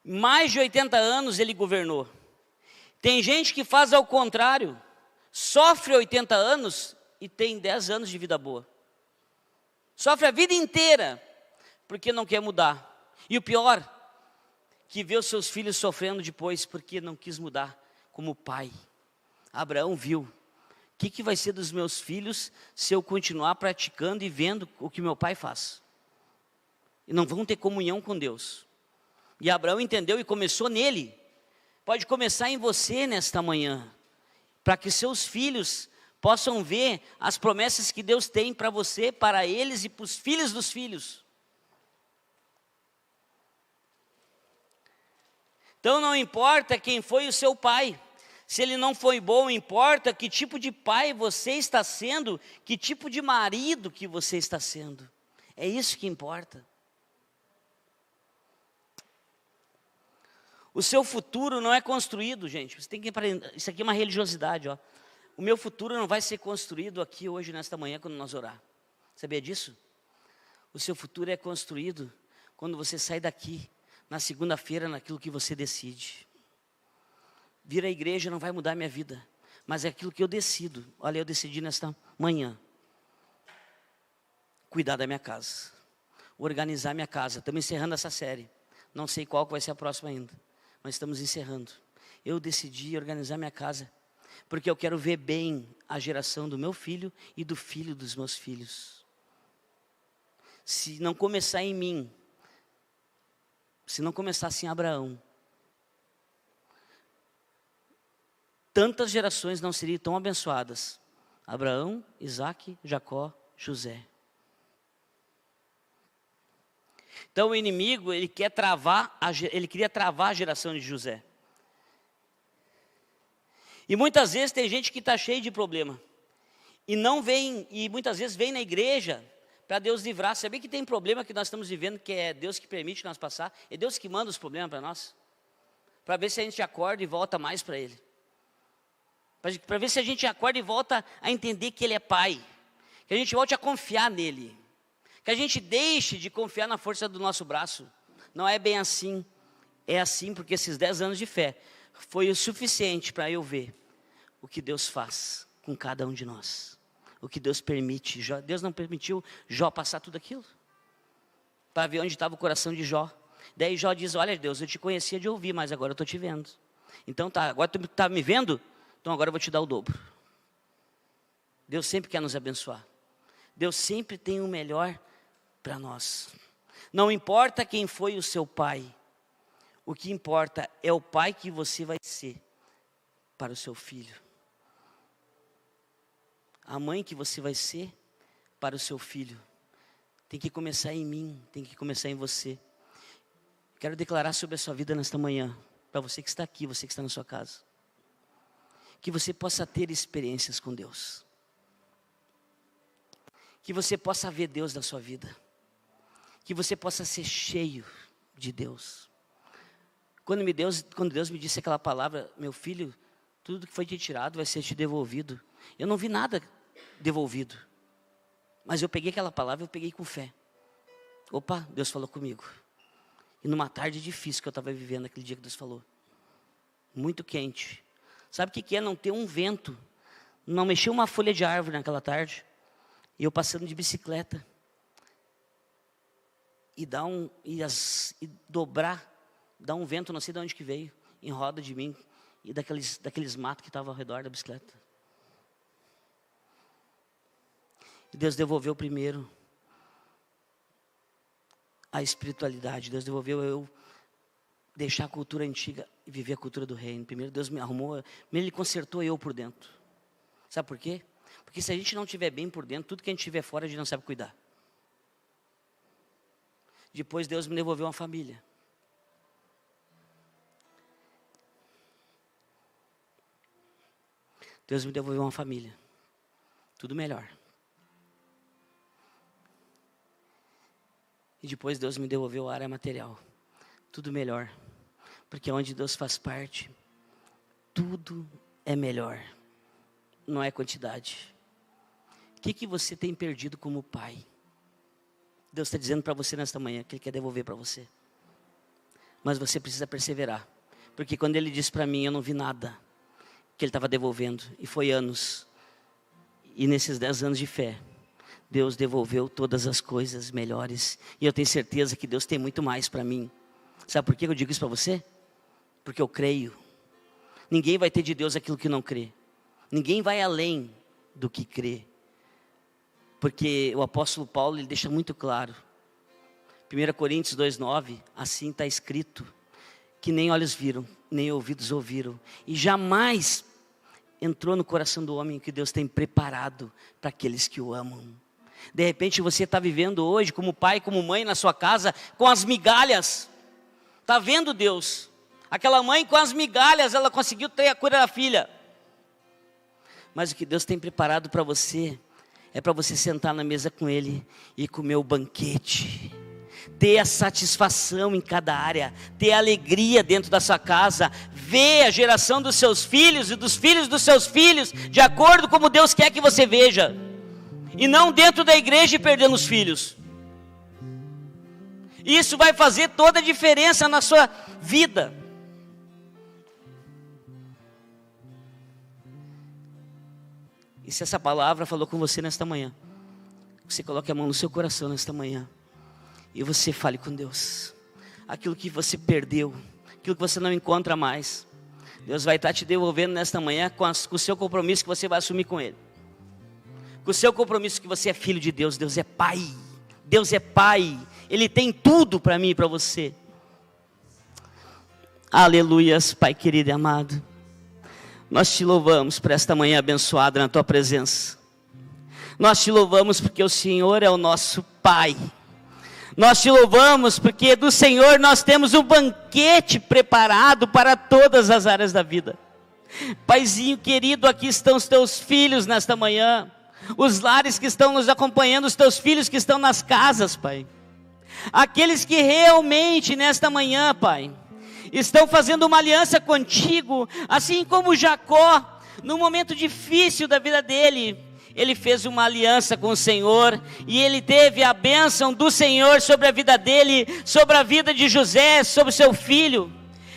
Mais de 80 anos ele governou. Tem gente que faz ao contrário. Sofre 80 anos e tem 10 anos de vida boa. Sofre a vida inteira porque não quer mudar. E o pior, que vê os seus filhos sofrendo depois porque não quis mudar como pai. Abraão viu, o que vai ser dos meus filhos se eu continuar praticando e vendo o que meu pai faz? E não vão ter comunhão com Deus. E Abraão entendeu e começou nele. Pode começar em você nesta manhã, para que seus filhos possam ver as promessas que Deus tem para você, para eles e para os filhos dos filhos. Então não importa quem foi o seu pai, se ele não foi bom, importa que tipo de pai você está sendo, que tipo de marido que você está sendo. É isso que importa. O seu futuro não é construído, gente. Você tem que aprender. Isso aqui é uma religiosidade, ó. O meu futuro não vai ser construído aqui hoje, nesta manhã, quando nós orar. Sabia disso? O seu futuro é construído quando você sai daqui, na segunda-feira, naquilo que você decide. Vir à igreja não vai mudar minha vida, mas é aquilo que eu decido. Olha, eu decidi nesta manhã cuidar da minha casa, organizar minha casa. Estamos encerrando essa série. Não sei qual que vai ser a próxima ainda, mas estamos encerrando. Eu decidi organizar minha casa, porque eu quero ver bem a geração do meu filho e do filho dos meus filhos. Se não começar em mim, se não começasse em Abraão, tantas gerações não seriam tão abençoadas. Abraão, Isaac, Jacó, José. Então o inimigo, ele queria travar a geração de José. E muitas vezes tem gente que está cheio de problema. E não vem, e muitas vezes vem na igreja para Deus livrar. Sabia que tem problema que nós estamos vivendo, que é Deus que permite nós passar? É Deus que manda os problemas para nós. Para ver se a gente acorda e volta mais para Ele. Para ver se a gente acorda e volta a entender que Ele é Pai. que a gente volte a confiar nele, que a gente deixe de confiar na força do nosso braço. Não é bem assim, é assim porque esses 10 anos de fé foi o suficiente para eu ver o que Deus faz com cada um de nós, o que Deus permite. Deus não permitiu Jó passar tudo aquilo, para ver onde estava o coração de Jó. Daí Jó diz, olha Deus, eu te conhecia de ouvir, mas agora eu estou te vendo. Então tá, agora tu está me vendo, então agora eu vou te dar o dobro. Deus sempre quer nos abençoar. Deus sempre tem o melhor para nós. Não importa quem foi o seu pai, o que importa é o pai que você vai ser para o seu filho. A mãe que você vai ser para o seu filho. Tem que começar em mim, tem que começar em você. Quero declarar sobre a sua vida nesta manhã, para você que está aqui, você que está na sua casa. Que você possa ter experiências com Deus. Que você possa ver Deus na sua vida. Que você possa ser cheio de Deus. Quando Deus me disse aquela palavra, meu filho, tudo que foi te tirado vai ser te devolvido. Eu não vi nada devolvido. Mas eu peguei aquela palavra, eu peguei com fé. Opa, Deus falou comigo. E numa tarde difícil que eu estava vivendo aquele dia que Deus falou. Muito quente. Sabe o que é não ter um vento? Não mexer uma folha de árvore naquela tarde. E eu passando de bicicleta. E dobrar, dar um vento, não sei de onde que veio, em roda de mim. E daqueles matos que estavam ao redor da bicicleta. E Deus devolveu primeiro a espiritualidade. Deus devolveu eu deixar a cultura antiga e viver a cultura do reino. Primeiro Deus me arrumou, primeiro Ele consertou eu por dentro. Sabe por quê? Porque se a gente não estiver bem por dentro, tudo que a gente tiver fora a gente não sabe cuidar. Depois Deus me devolveu uma família. Deus me devolveu uma família. Tudo melhor. E depois Deus me devolveu a área material. Tudo melhor. Porque onde Deus faz parte, tudo é melhor. Não é quantidade. O que você tem perdido como pai? Deus está dizendo para você nesta manhã que Ele quer devolver para você. Mas você precisa perseverar. Porque quando Ele disse para mim, eu não vi nada que Ele estava devolvendo. E foi anos. E nesses 10 anos de fé, Deus devolveu todas as coisas melhores. E eu tenho certeza que Deus tem muito mais para mim. Sabe por que eu digo isso para você? Porque eu creio. Ninguém vai ter de Deus aquilo que não crê. Ninguém vai além do que crê. Porque o apóstolo Paulo, ele deixa muito claro. 1 Coríntios 2,9, assim está escrito. Que nem olhos viram, nem ouvidos ouviram. E jamais entrou no coração do homem o que Deus tem preparado para aqueles que o amam. De repente você está vivendo hoje como pai, como mãe na sua casa, com as migalhas. Está vendo Deus? Aquela mãe com as migalhas, ela conseguiu ter a cura da filha. Mas o que Deus tem preparado para você, é para você sentar na mesa com Ele e comer o banquete. Ter a satisfação em cada área, ter a alegria dentro da sua casa, ver a geração dos seus filhos e dos filhos dos seus filhos, de acordo como Deus quer que você veja. E não dentro da igreja e perdendo os filhos. Isso vai fazer toda a diferença na sua vida. E se essa palavra falou com você nesta manhã, você coloque a mão no seu coração nesta manhã. E você fale com Deus. Aquilo que você perdeu, aquilo que você não encontra mais, Deus vai estar te devolvendo nesta manhã com o seu compromisso que você vai assumir com Ele. Com o seu compromisso que você é filho de Deus. Deus é Pai. Deus é Pai. Ele tem tudo para mim e para você. Aleluias, Pai querido e amado. Nós te louvamos por esta manhã abençoada na Tua presença. Nós te louvamos porque o Senhor é o nosso Pai. Nós te louvamos porque do Senhor nós temos um banquete preparado para todas as áreas da vida. Paizinho querido, aqui estão os Teus filhos nesta manhã. Os lares que estão nos acompanhando, os Teus filhos que estão nas casas, Pai. Aqueles que realmente nesta manhã, Pai, estão fazendo uma aliança contigo, assim como Jacó, no momento difícil da vida dele, ele fez uma aliança com o Senhor, e ele teve a bênção do Senhor sobre a vida dele, sobre a vida de José, sobre o seu filho.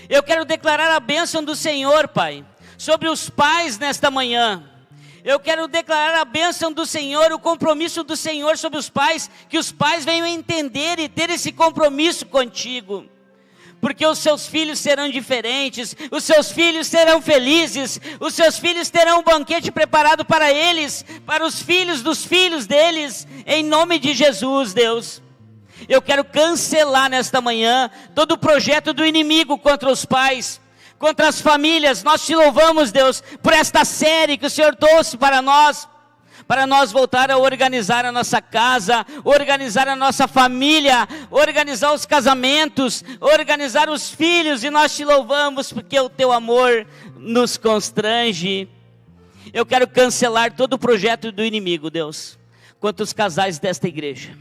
Eu quero declarar a bênção do Senhor, Pai, sobre os pais nesta manhã. Eu quero declarar a bênção do Senhor, o compromisso do Senhor sobre os pais, que os pais venham entender e ter esse compromisso contigo. Porque os seus filhos serão diferentes, os seus filhos serão felizes, os seus filhos terão um banquete preparado para eles, para os filhos dos filhos deles, em nome de Jesus, Deus. Eu quero cancelar nesta manhã todo o projeto do inimigo contra os pais, contra as famílias. Nós te louvamos, Deus, por esta série que o Senhor trouxe para nós voltar a organizar a nossa casa, organizar a nossa família, organizar os casamentos, organizar os filhos, e nós te louvamos porque o teu amor nos constrange. Eu quero cancelar todo o projeto do inimigo, Deus, contra os casais desta igreja.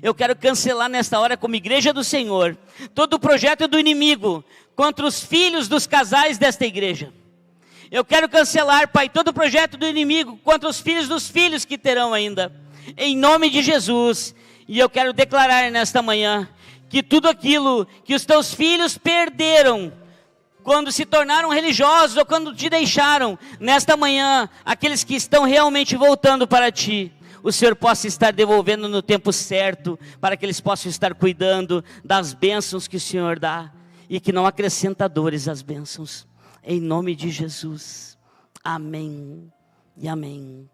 Eu quero cancelar nesta hora, como igreja do Senhor, todo o projeto do inimigo contra os filhos dos casais desta igreja. Eu quero cancelar, Pai, todo o projeto do inimigo contra os filhos dos filhos que terão ainda, em nome de Jesus. E eu quero declarar nesta manhã, que tudo aquilo que os teus filhos perderam, quando se tornaram religiosos ou quando te deixaram, nesta manhã, aqueles que estão realmente voltando para ti, o Senhor possa estar devolvendo no tempo certo, para que eles possam estar cuidando das bênçãos que o Senhor dá, e que não acrescenta dores às bênçãos, em nome de Jesus, amém e amém.